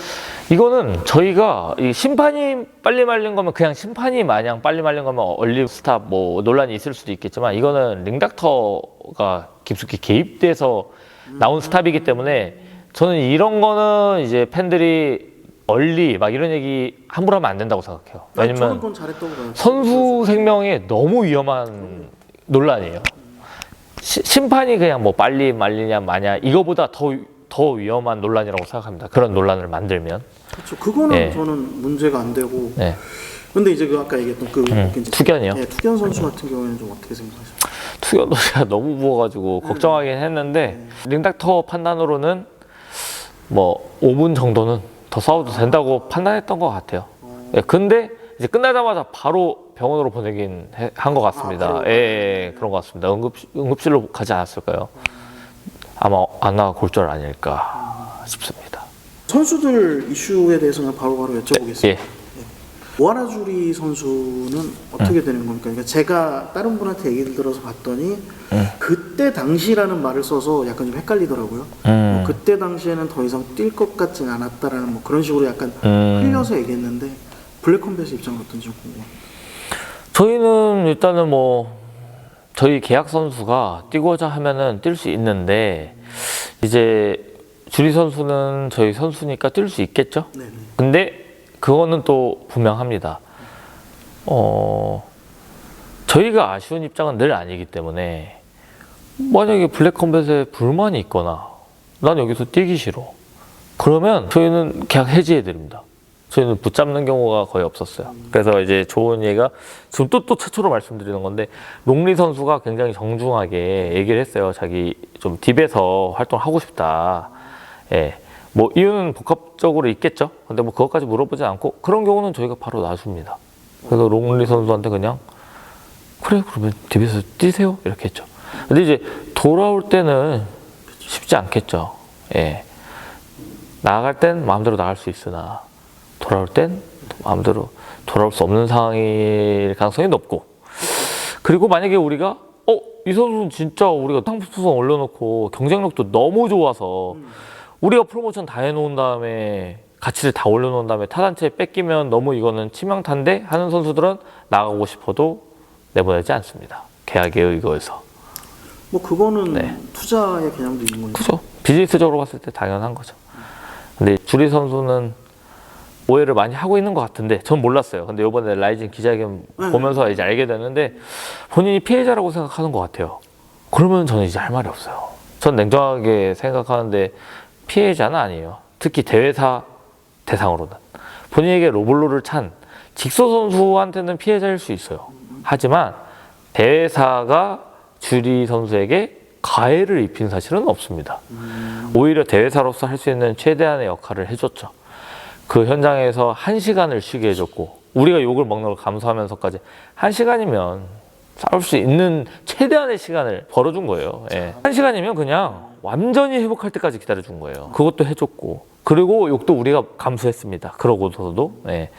이거는 저희가 이 심판이 빨리 말린 거면 그냥 심판이 마냥 빨리 말린 거면 얼리 스탑 뭐 논란이 있을 수도 있겠지만 이거는 링닥터가 깊숙이 개입돼서 나온 스탑이기 때문에 저는 이런 거는 이제 팬들이 얼리 막 이런 얘기 함부로 하면 안 된다고 생각해요. 왜냐면 저는 그건 잘했다고 봐요. 선수 생명에 너무 위험한 논란이에요. 심판이 그냥 뭐 빨리 말리냐 마냐 이거보다 더 위험한 논란이라고 생각합니다. 그런 논란을 만들면. 그렇죠. 그거는 예. 저는 문제가 안 되고. 네. 근데 이제 그 아까 얘기했던 그 이제 투견이요? 예, 투견 선수 같은 경우에는 좀 어떻게 생각하세요? 투견도 제가 너무 부어가지고 걱정하긴 했는데 링닥터 판단으로는 뭐 5분 정도는 더 싸워도 된다고 판단했던 것 같아요. 예, 근데 이제 끝나자마자 바로 병원으로 보내긴 한 것 같습니다. 예, 그런 것 같습니다. 응급실로 가지 않았을까요? 아마 안나 골절 아닐까 싶습니다. 선수들 이슈에 대해서는 바로바로 여쭤보겠습니다. 예. 오하라주리 선수는 어떻게 되는 겁니까? 그러니까 제가 다른 분한테 얘기를 들어서 봤더니 그때 당시라는 말을 써서 약간 좀 헷갈리더라고요. 뭐 그때 당시에는 더 이상 뛸 것 같진 않았다라는 뭐 그런 식으로 약간 흘려서 얘기했는데 블랙컴뱃의 입장은 어떤지 궁금해요. 저희는 일단은 뭐 저희 계약 선수가 뛰고자 하면은 뛸 수 있는데 이제 주리 선수는 저희 선수니까 뛸 수 있겠죠. 네네. 근데 그거는 또 분명합니다. 저희가 아쉬운 입장은 늘 아니기 때문에 만약에 블랙컴뱃에 불만이 있거나 난 여기서 뛰기 싫어. 그러면 저희는 계약 해지해 드립니다. 저희는 붙잡는 경우가 거의 없었어요. 그래서 이제 좋은 얘기가 지금 또 최초로 말씀드리는 건데 롱리 선수가 굉장히 정중하게 얘기를 했어요. 자기 좀 딥에서 활동하고 싶다. 예. 뭐 이유는 복합적으로 있겠죠. 근데 뭐 그것까지 물어보지 않고 그런 경우는 저희가 바로 놔줍니다. 그래서 롱리 선수한테 그냥 그래 그러면 딥에서 뛰세요 이렇게 했죠. 근데 이제 돌아올 때는 쉽지 않겠죠. 예. 나갈 땐 마음대로 나갈 수 있으나 돌아올 땐 마음대로 돌아올 수 없는 상황일 가능성이 높고 그리고 만약에 우리가 이 선수는 진짜 우리가 상품성 올려놓고 경쟁력도 너무 좋아서 우리가 프로모션 다 해놓은 다음에 가치를 다 올려놓은 다음에 타단체에 뺏기면 너무 이거는 치명타인데 하는 선수들은 나가고 싶어도 내보내지 않습니다. 계약에 의거해서. 뭐 그거는 네. 투자의 개념도 있는 거죠. 그죠. 비즈니스적으로 봤을 때 당연한 거죠. 근데 주리 선수는 오해를 많이 하고 있는 것 같은데 전 몰랐어요. 근데 이번에 라이징 기자회견 보면서 이제 알게 됐는데 본인이 피해자라고 생각하는 것 같아요. 그러면 저는 이제 할 말이 없어요. 전 냉정하게 생각하는데 피해자는 아니에요. 특히 대회사 대상으로는. 본인에게 로블로를 찬 직소 선수한테는 피해자일 수 있어요. 하지만 대회사가 주리 선수에게 가해를 입힌 사실은 없습니다. 오히려 대회사로서 할 수 있는 최대한의 역할을 해줬죠. 그 현장에서 1시간을 쉬게 해줬고, 우리가 욕을 먹는 걸 감수하면서까지 1시간이면 싸울 수 있는 최대한의 시간을 벌어준 거예요. 예. 1시간이면 그냥 완전히 회복할 때까지 기다려준 거예요. 그것도 해줬고, 그리고 욕도 우리가 감수했습니다. 그러고서도. 예.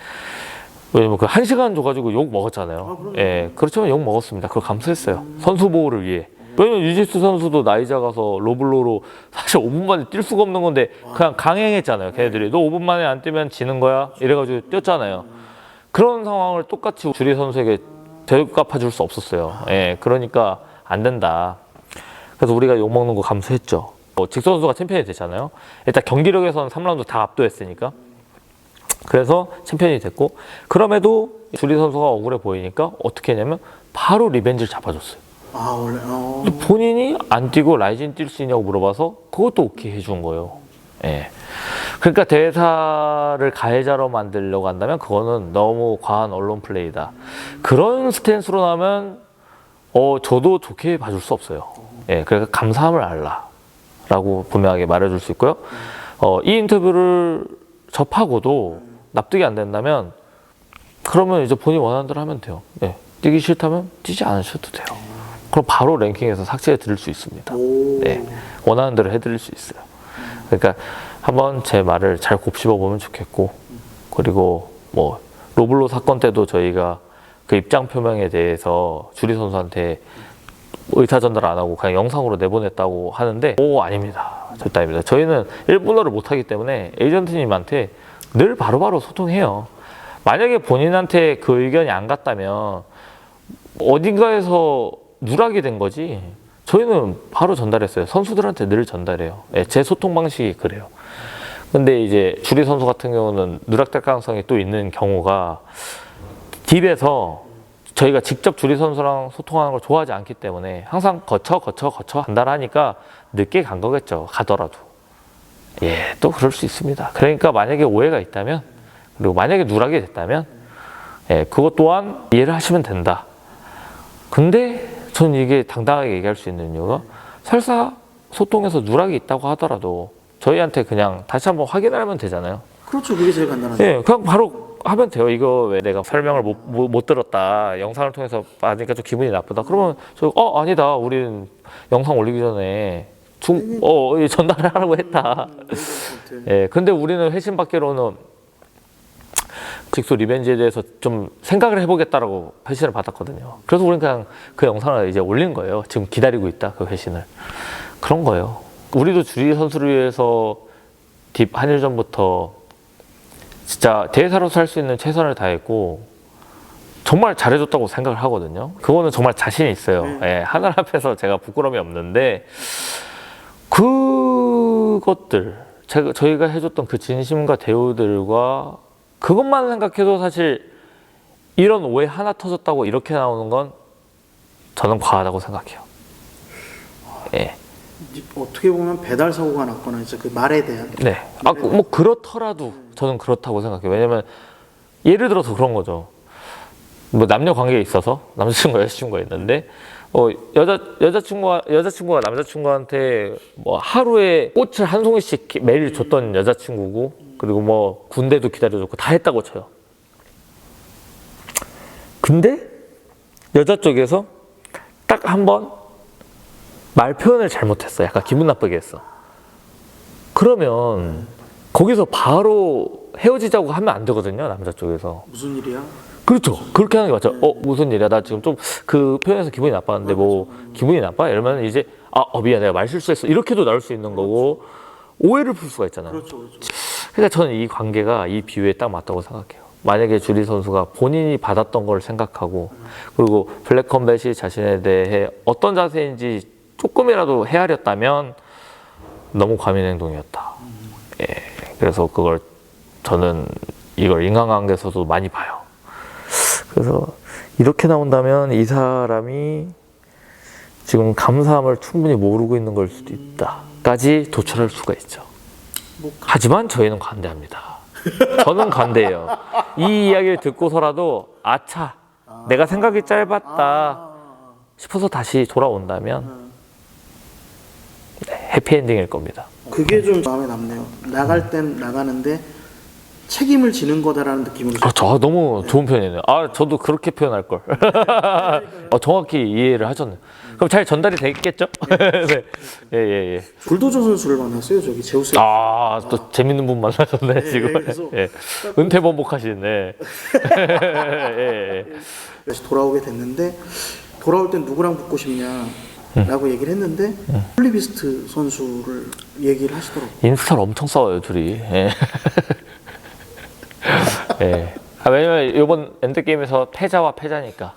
왜냐면 그 1시간 줘가지고 욕 먹었잖아요. 예. 그렇지만 욕 먹었습니다. 그걸 감수했어요. 선수 보호를 위해. 왜냐면 유지수 선수도 나이자 가서 로블로로 사실 5분 만에 뛸 수가 없는 건데 그냥 강행했잖아요. 걔네들이. 너 5분 만에 안 뛰면 지는 거야? 이래가지고 뛰었잖아요. 그런 상황을 똑같이 주리 선수에게 되갚아줄 수 없었어요. 예. 그러니까 안 된다. 그래서 우리가 욕 먹는 거 감수했죠. 직소 선수가 챔피언이 됐잖아요. 일단 경기력에서는 3라운드 다 압도했으니까. 그래서 챔피언이 됐고, 그럼에도 주리 선수가 억울해 보이니까 어떻게 했냐면 바로 리벤지를 잡아줬어요. 아, 원래. 본인이 안 뛰고 라이징 뛸 수 있냐고 물어봐서 그것도 오케이 해준 거예요. 예. 그러니까 대회사를 가해자로 만들려고 한다면 그거는 너무 과한 언론 플레이다. 그런 스탠스로 나면 저도 좋게 봐줄 수 없어요. 예. 그러니까 감사함을 알라라고 분명하게 말해줄 수 있고요. 이 인터뷰를 접하고도 납득이 안 된다면 그러면 이제 본인이 원하는 대로 하면 돼요. 예. 뛰기 싫다면 뛰지 않으셔도 돼요. 그럼 바로 랭킹에서 삭제해 드릴 수 있습니다. 네, 원하는 대로 해드릴 수 있어요. 그러니까 한번 제 말을 잘 곱씹어 보면 좋겠고, 그리고 뭐 로블로 사건 때도 저희가 그 입장 표명에 대해서 주리 선수한테 의사 전달 안 하고 그냥 영상으로 내보냈다고 하는데, 아닙니다. 절대 아닙니다. 저희는 일본어를 못하기 때문에 에이전트님한테 늘 바로바로 소통해요. 만약에 본인한테 그 의견이 안 갔다면 어딘가에서 누락이 된 거지, 저희는 바로 전달했어요. 선수들한테 늘 전달해요. 예, 제 소통 방식이 그래요. 근데 이제 주리 선수 같은 경우는 누락될 가능성이 또 있는 경우가, 딥에서 저희가 직접 주리 선수랑 소통하는 걸 좋아하지 않기 때문에 항상 거쳐 한다라니까 늦게 간 거겠죠. 가더라도. 예, 또 그럴 수 있습니다. 그러니까 만약에 오해가 있다면, 그리고 만약에 누락이 됐다면, 예, 그것 또한 이해를 하시면 된다. 근데 저는 이게 당당하게 얘기할 수 있는 이유가, 설사 소통에서 누락이 있다고 하더라도 저희한테 그냥 다시 한번 확인하면 되잖아요. 그렇죠. 그게 제일 간단하죠. 예, 그냥 바로 하면 돼요. 이거 왜 내가 설명을 못 들었다, 영상을 통해서 받으니까 좀 기분이 나쁘다. 그러면 저 아니다, 우리는 영상 올리기 전에 전달을 하라고 했다. 예, 근데 우리는 회신받기로는 직소 리벤지에 대해서 좀 생각을 해보겠다라고 회신을 받았거든요. 그래서 우리는 그냥 그 영상을 이제 올린 거예요. 지금 기다리고 있다, 그 회신을. 그런 거예요. 우리도 주리 선수를 위해서 딥 한일전부터 진짜 대회사로서 할 수 있는 최선을 다했고 정말 잘해줬다고 생각을 하거든요. 그거는 정말 자신이 있어요. 예, 하늘 앞에서 제가 부끄러움이 없는데, 그것들 저희가 해줬던 그 진심과 대우들과 그것만 생각해도 사실 이런 오해 하나 터졌다고 이렇게 나오는 건 저는 과하다고 생각해요. 예. 어떻게 보면 배달 사고가 났거나 진짜 그 말에 대한. 네. 뭐 그렇더라도 저는 그렇다고 생각해요. 왜냐면 예를 들어서 그런 거죠. 뭐 남녀 관계에 있어서 남자친구가 여자친구가 있는데 여자친구가 남자친구한테 뭐 하루에 꽃을 한 송이씩 매일 줬던 여자친구고, 그리고 뭐 군대도 기다려줬고 다 했다고 쳐요. 근데 여자 쪽에서 딱 한 번 말 표현을 잘못했어. 약간 기분 나쁘게 했어. 그러면 거기서 바로 헤어지자고 하면 안 되거든요, 남자 쪽에서. 무슨 일이야? 그렇죠. 그렇게 하는 게 맞죠. 무슨 일이야? 나 지금 좀 그 표현에서 기분이 나빴는데 뭐 기분이 나빠? 이러면 이제 미안, 내가 말 실수했어. 이렇게도 나올 수 있는 거고, 오해를 풀 수가 있잖아요. 그렇죠. 그러니까 저는 이 관계가 이 비유에 딱 맞다고 생각해요. 만약에 주리 선수가 본인이 받았던 걸 생각하고, 그리고 블랙 컴뱃이 자신에 대해 어떤 자세인지 조금이라도 헤아렸다면 너무 과민 행동이었다. 예, 그래서 그걸 저는 이걸 인간관계에서도 많이 봐요. 그래서 이렇게 나온다면 이 사람이 지금 감사함을 충분히 모르고 있는 걸 수도 있다까지 도출할 수가 있죠. 하지만 저희는 관대합니다. 저는 관대해요. 이 이야기를 듣고서라도 아차, 내가 생각이 짧았다 싶어서 다시 돌아온다면 네, 해피엔딩일 겁니다. 그게 좀 마음에 남네요. 나갈 땐 나가는데 책임을 지는 거다라는 느낌으로. 저 너무 좋은 표현이네요. 저도 그렇게 표현할 걸. 정확히 이해를 하셨네요. 그럼 잘 전달이 되겠죠? 네. 예. 불도저 선수를 만났어요, 저기 제우스. 또 재밌는 분 만나셨네 지금. 그래서 예. 은퇴 번복하시네. 예. 다시 돌아오게 됐는데 돌아올 땐 누구랑 붙고 싶냐라고 얘기를 했는데 홀리비스트 선수를 얘기를 하시더라고요. 인스타를 엄청 싸워요 둘이. 예. 예. 왜냐면 이번 엔드게임에서 패자와 패자니까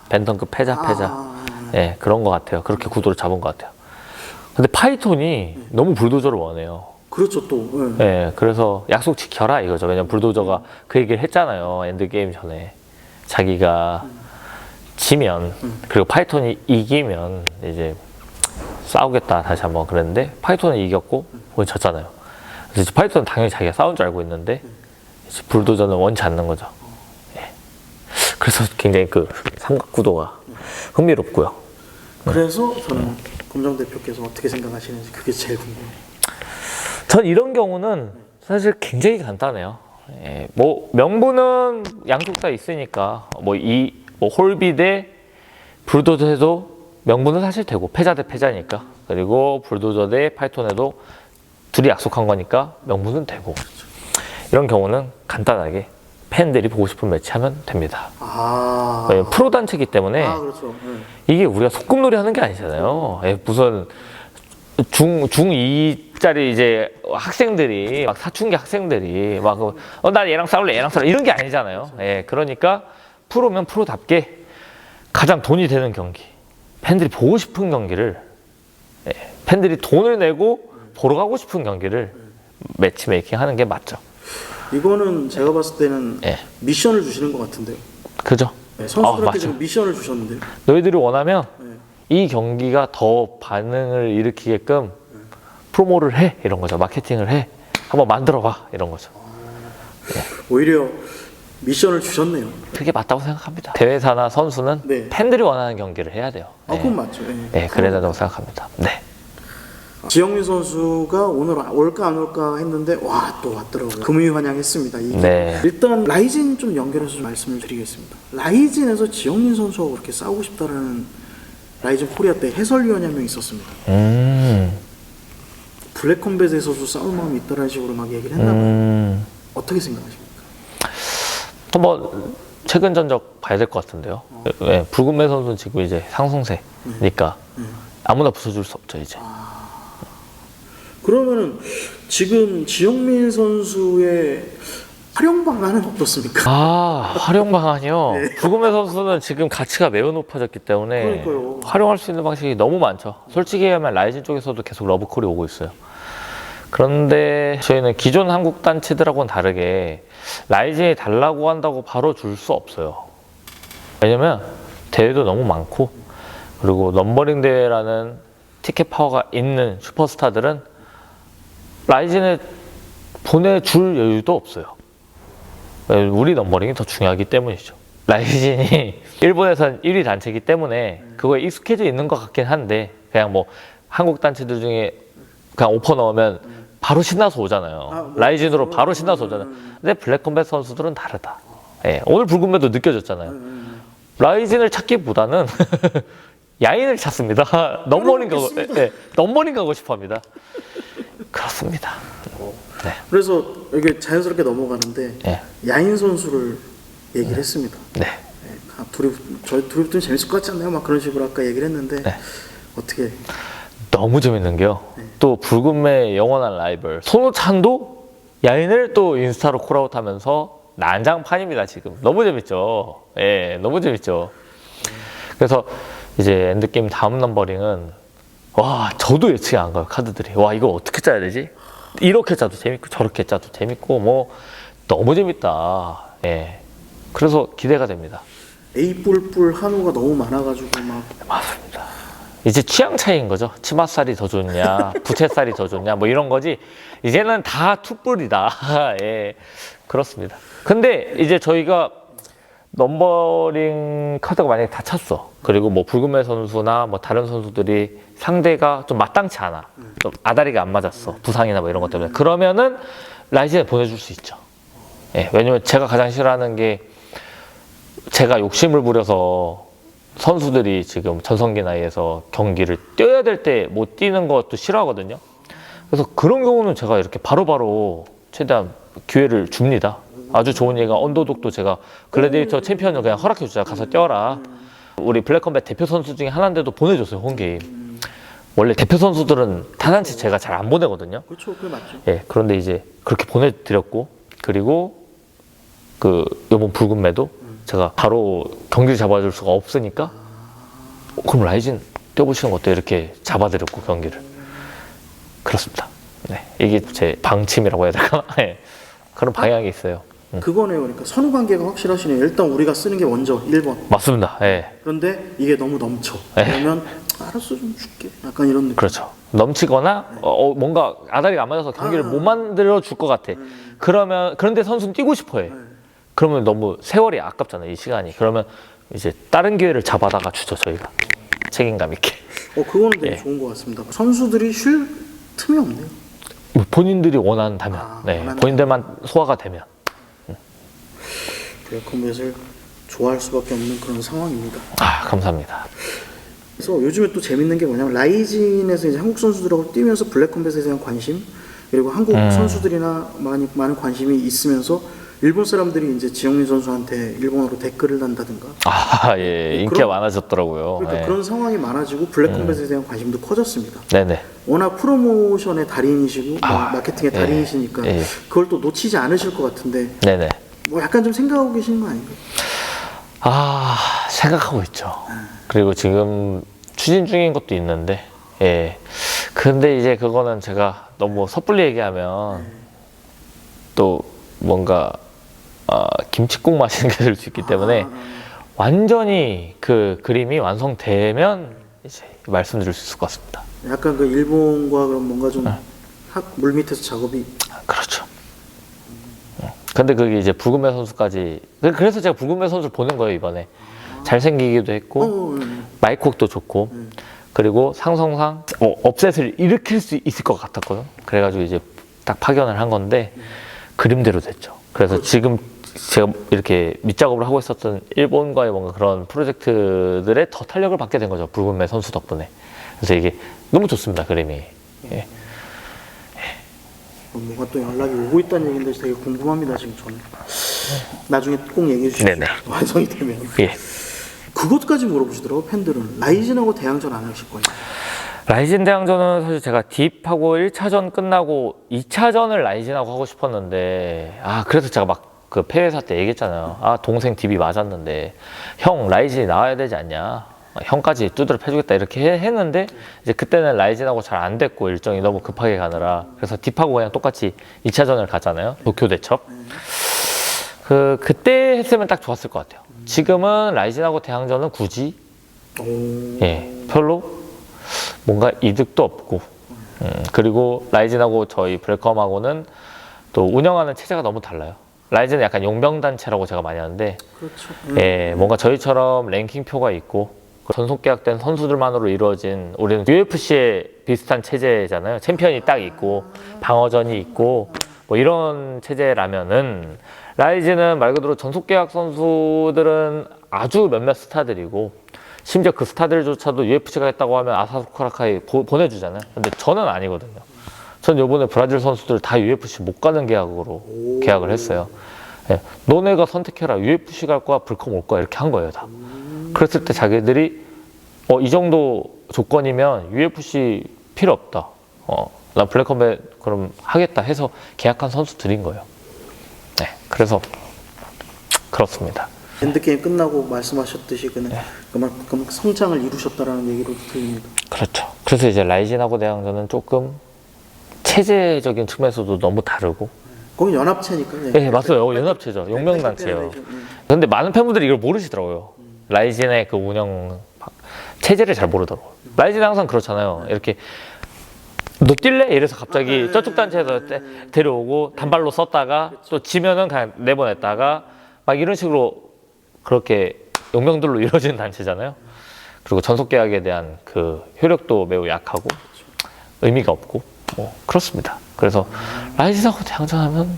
벤턴급 패자. 예, 그런 것 같아요. 그렇게 구도를 잡은 것 같아요. 근데 파이톤이 너무 불도저를 원해요. 그렇죠, 또. 예, 그래서 약속 지켜라 이거죠. 왜냐면 불도저가 그 얘기를 했잖아요. 엔드게임 전에. 자기가 지면, 그리고 파이톤이 이기면 이제 싸우겠다 다시 한번 그랬는데 파이톤은 이겼고 오늘 졌잖아요. 그래서 이제 파이톤은 당연히 자기가 싸운 줄 알고 있는데 이제 불도저는 원치 않는 거죠. 예. 그래서 굉장히 그 삼각구도가 흥미롭고요. 그래서 저는 검정 대표께서 어떻게 생각하시는지 그게 제일 궁금해요. 전 이런 경우는 사실 굉장히 간단해요. 예, 뭐 명분은 양쪽 다 있으니까 홀비 대 불도저 해도 명분은 사실 되고 패자 대 패자니까, 그리고 불도저 대 파이톤에도 둘이 약속한 거니까 명분은 되고, 이런 경우는 간단하게 팬들이 보고 싶은 매치 하면 됩니다. 프로 단체이기 때문에 그렇죠. 이게 우리가 소꿉놀이 하는 게 아니잖아요. 무슨 중2짜리 이제 학생들이 막 사춘기 학생들이 막 나 얘랑 싸울래 이런 게 아니잖아요. 그러니까 프로면 프로답게 가장 돈이 되는 경기, 팬들이 보고 싶은 경기를, 팬들이 돈을 내고 보러 가고 싶은 경기를 매치메이킹 하는 게 맞죠. 이거는 제가 봤을 때는 미션을 주시는 것 같은데요. 그죠? 선수들한테 지금 미션을 주셨는데요. 너희들이 원하면 이 경기가 더 반응을 일으키게끔 프로모를 해, 이런 거죠. 마케팅을 해, 한번 만들어봐, 이런 거죠. 오히려 미션을 주셨네요. 그게 맞다고 생각합니다. 대회사나 선수는 팬들이 원하는 경기를 해야 돼요. 그건 맞죠. 그래야 된다고 생각합니다. 네. 지영민 선수가 오늘 올까 안 올까 했는데 또 왔더라고요. 금유환영했습니다. 일단 라이진 좀 연결해서 좀 말씀을 드리겠습니다. 라이진에서 지영민 선수하고 그렇게 싸우고 싶다는 라이진 코리아 때 해설위원이 한 명 있었습니다. 블랙컴뱃에서도 싸울 마음이 있다는 식으로 막 얘기를 했나 봐요. 어떻게 생각하십니까? 또 최근 전적 봐야 될 것 같은데요. 불금매 선수는 지금 이제 상승세니까 아무나 붙여줄 수 없죠 이제. 그러면은 지금 지영민 선수의 활용 방안은 어떻습니까? 활용 방안이요? 불금의 선수는 지금 가치가 매우 높아졌기 때문에 그러니까요. 활용할 수 있는 방식이 너무 많죠. 솔직히 얘기하면 라이진 쪽에서도 계속 러브콜이 오고 있어요. 그런데 저희는 기존 한국 단체들하고는 다르게 라이진이 달라고 한다고 바로 줄 수 없어요. 왜냐면 대회도 너무 많고, 그리고 넘버링 대회라는 티켓 파워가 있는 슈퍼스타들은 라이진에 보내줄 여유도 없어요. 우리 넘버링이 더 중요하기 때문이죠. 라이진이 일본에선 1위 단체이기 때문에 그거에 익숙해져 있는 것 같긴 한데, 그냥 뭐 한국 단체들 중에 그냥 오퍼 넣으면 바로 신나서 오잖아요. 라이진으로 바로 신나서 오잖아요. 근데 블랙컴뱃 선수들은 다르다. 오늘 불금매도 느껴졌잖아요. 라이진을 찾기보다는 야인을 찾습니다. 넘버링 가고 싶어 합니다. 그렇습니다. 그래서 이게 자연스럽게 넘어가는데 야인 선수를 얘기를 했습니다. 저희 둘이 붙으면 재밌을 것 같지 않나요? 막 그런 식으로 아까 얘기를 했는데 어떻게? 너무 재밌는 게요. 또 불금매의 영원한 라이벌 손호찬도 야인을 또 인스타로 콜아웃하면서 난장판입니다 지금. 너무 재밌죠. 너무 재밌죠. 그래서 이제 엔드게임 다음 넘버링은 저도 예측이 안 가요. 카드들이 이거 어떻게 짜야 되지? 이렇게 짜도 재밌고 저렇게 짜도 재밌고 뭐 너무 재밌다. 그래서 기대가 됩니다. A 뿔뿔 한우가 너무 많아가지고 막. 맞습니다. 이제 취향 차이인 거죠. 치맛살이 더 좋냐, 부채살이 더 좋냐, 뭐 이런 거지. 이제는 다 투뿔이다. 예, 그렇습니다. 근데 이제 저희가 넘버링 카드가 만약에 다 찼어. 그리고 뭐 불금의 선수나 뭐 다른 선수들이 상대가 좀 마땅치 않아. 좀 아다리가 안 맞았어. 부상이나 뭐 이런 것 때문에. 그러면은 라이즈에 보내줄 수 있죠. 예, 왜냐면 제가 가장 싫어하는 게 제가 욕심을 부려서 선수들이 지금 전성기 나이에서 경기를 뛰어야 될 때 못 뛰는 것도 싫어하거든요. 그래서 그런 경우는 제가 이렇게 바로바로 최대한 기회를 줍니다. 아주 좋은 얘기가 언더독도 제가 글래디에이터 챔피언을 그냥 허락해 주자. 가서 뛰어라. 우리 블랙컴뱃 대표 선수 중에 하나인데도 보내줬어요. 홈게임. 원래 대표 선수들은 타잔치 제가 잘 안 보내거든요. 그렇죠, 그게 맞죠. 예, 그런데 이제 그렇게 보내드렸고, 그리고 그 이번 불금매도 제가 바로 경기를 잡아줄 수가 없으니까 그럼 라이진 뛰어보시는 것도 이렇게 잡아드렸고 경기를. 그렇습니다. 네, 이게 제 방침이라고 해야 될까? 네, 그런 방향이 있어요. 그거네요. 그러니까 선후 관계가 확실하시네요. 일단 우리가 쓰는 게 먼저 1번. 맞습니다. 예. 그런데 이게 너무 넘쳐. 그러면 알았어 좀 줄게. 약간 이런 느낌. 그렇죠. 넘치거나 뭔가 아다리가 안 맞아서 경기를 못 만들어 줄 것 같아. 그런데 선수는 뛰고 싶어해. 그러면 너무 세월이 아깝잖아요. 이 시간이. 그러면 이제 다른 기회를 잡아다가 주죠. 저희가 책임감 있게. 그거는 되게 예. 좋은 것 같습니다. 선수들이 쉴 틈이 없네요. 본인들이 원한다면, 네, 원한다면. 본인들만 소화가 되면. 블랙컴뱃을 좋아할 수밖에 없는 그런 상황입니다. 아, 감사합니다. 그래서 요즘에 또 재밌는 게 뭐냐면 라이진에서 이제 한국 선수들하고 뛰면서 블랙컴뱃에 대한 관심, 그리고 한국 선수들이나 많은 관심이 있으면서 일본 사람들이 이제 지영민 선수한테 일본어로 댓글을 단다든가. 아, 예, 인기가 많아졌더라고요. 그러니까 예. 그런 상황이 많아지고 블랙컴뱃에 대한 관심도 커졌습니다. 네네. 워낙 프로모션의 달인이시고 마케팅의 예. 달인이시니까 예. 그걸 또 놓치지 않으실 것 같은데 네네. 뭐 약간 좀 생각하고 계시는 거 아닌가요? 아, 생각하고 있죠. 그리고 지금 추진 중인 것도 있는데, 예. 근데 이제 그거는 제가 너무 섣불리 얘기하면 또 뭔가 김칫국 마시는 게 될 수 있기 때문에 완전히 그 그림이 완성되면 이제 말씀드릴 수 있을 것 같습니다. 약간 그 일본과 그럼 뭔가 좀 물 밑에서 작업이. 그렇죠. 근데 그게 이제 불금의 선수까지, 그래서 제가 불금의 선수를 보는 거예요, 이번에. 잘생기기도 했고, 마이콕도 좋고, 그리고 상성상 업셋을 일으킬 수 있을 것 같았거든. 그래가지고 이제 딱 파견을 한 건데, 그림대로 됐죠. 그래서 지금 제가 이렇게 밑작업을 하고 있었던 일본과의 뭔가 그런 프로젝트들에 더 탄력을 받게 된 거죠. 불금의 선수 덕분에. 그래서 이게 너무 좋습니다, 그림이. 예. 뭔가 또 연락이 오고 있다는 얘기인데 되게 궁금합니다 지금 저는. 나중에 꼭 얘기해 주십시오. 네네. 완성이 되면. 예. 그것까지 물어보시더라고 팬들은. 라이진하고 대항전 안 하실 거예요? 라이진 대항전은 사실 제가 딥하고 1차전 끝나고 2차전을 라이진하고 하고 싶었는데, 그래서 제가 막 그 폐회사 때 얘기했잖아요. 동생 딥이 맞았는데 형 라이진이 나와야 되지 않냐, 형까지 두드려 패주겠다 이렇게 했는데, 이제 그때는 라이진하고 잘 안 됐고 일정이 너무 급하게 가느라, 그래서 딥하고 그냥 똑같이 2차전을 갔잖아요. 도쿄 대첩. 그때 했으면 딱 좋았을 것 같아요. 지금은 라이진하고 대항전은 굳이 별로 뭔가 이득도 없고, 그리고 라이진하고 저희 브레컴하고는 또 운영하는 체제가 너무 달라요. 라이진은 약간 용병단체라고 제가 많이 하는데, 그렇죠. 뭔가 저희처럼 랭킹표가 있고 전속 계약된 선수들만으로 이루어진, 우리는 UFC에 비슷한 체제잖아요. 챔피언이 딱 있고 방어전이 있고 뭐 이런 체제라면은, 라이진은 말 그대로 전속 계약 선수들은 아주 몇몇 스타들이고, 심지어 그 스타들조차도 UFC가 했다고 하면 아사쿠라카이 보내주잖아요. 근데 저는 아니거든요. 전 요번에 브라질 선수들 다 UFC 못 가는 계약으로 계약을 했어요. 예, 너네가 선택해라. UFC 갈 거야, 불컴 올 거야, 이렇게 한 거예요, 다. 그랬을 때 자기들이 이 정도 조건이면 UFC 필요 없다. 나 블랙컴뱃 그럼 하겠다 해서 계약한 선수들인 거예요. 네, 그래서 그렇습니다. 엔드게임 끝나고 말씀하셨듯이 그만큼 성장을 이루셨다라는 얘기로 들립니다. 그렇죠. 그래서 이제 라이진하고 대항전은 조금 체제적인 측면에서도 너무 다르고. 거기 연합체니까. 네, 맞아요. 연합체죠. 용병단체요. 근데 많은 팬분들이 이걸 모르시더라고요. 라이진의 그 운영 체제를 잘 모르더라고요. 라이즈는 항상 그렇잖아요. 이렇게 너 뛸래? 이래서 갑자기 저쪽 단체에서 데려오고 단발로 썼다가 또 지면은 그냥 내보냈다가 막 이런 식으로 그렇게 용병들로 이루어지는 단체잖아요. 그리고 전속 계약에 대한 그 효력도 매우 약하고 의미가 없고 뭐 그렇습니다. 그래서 라이즈하고 대항전하면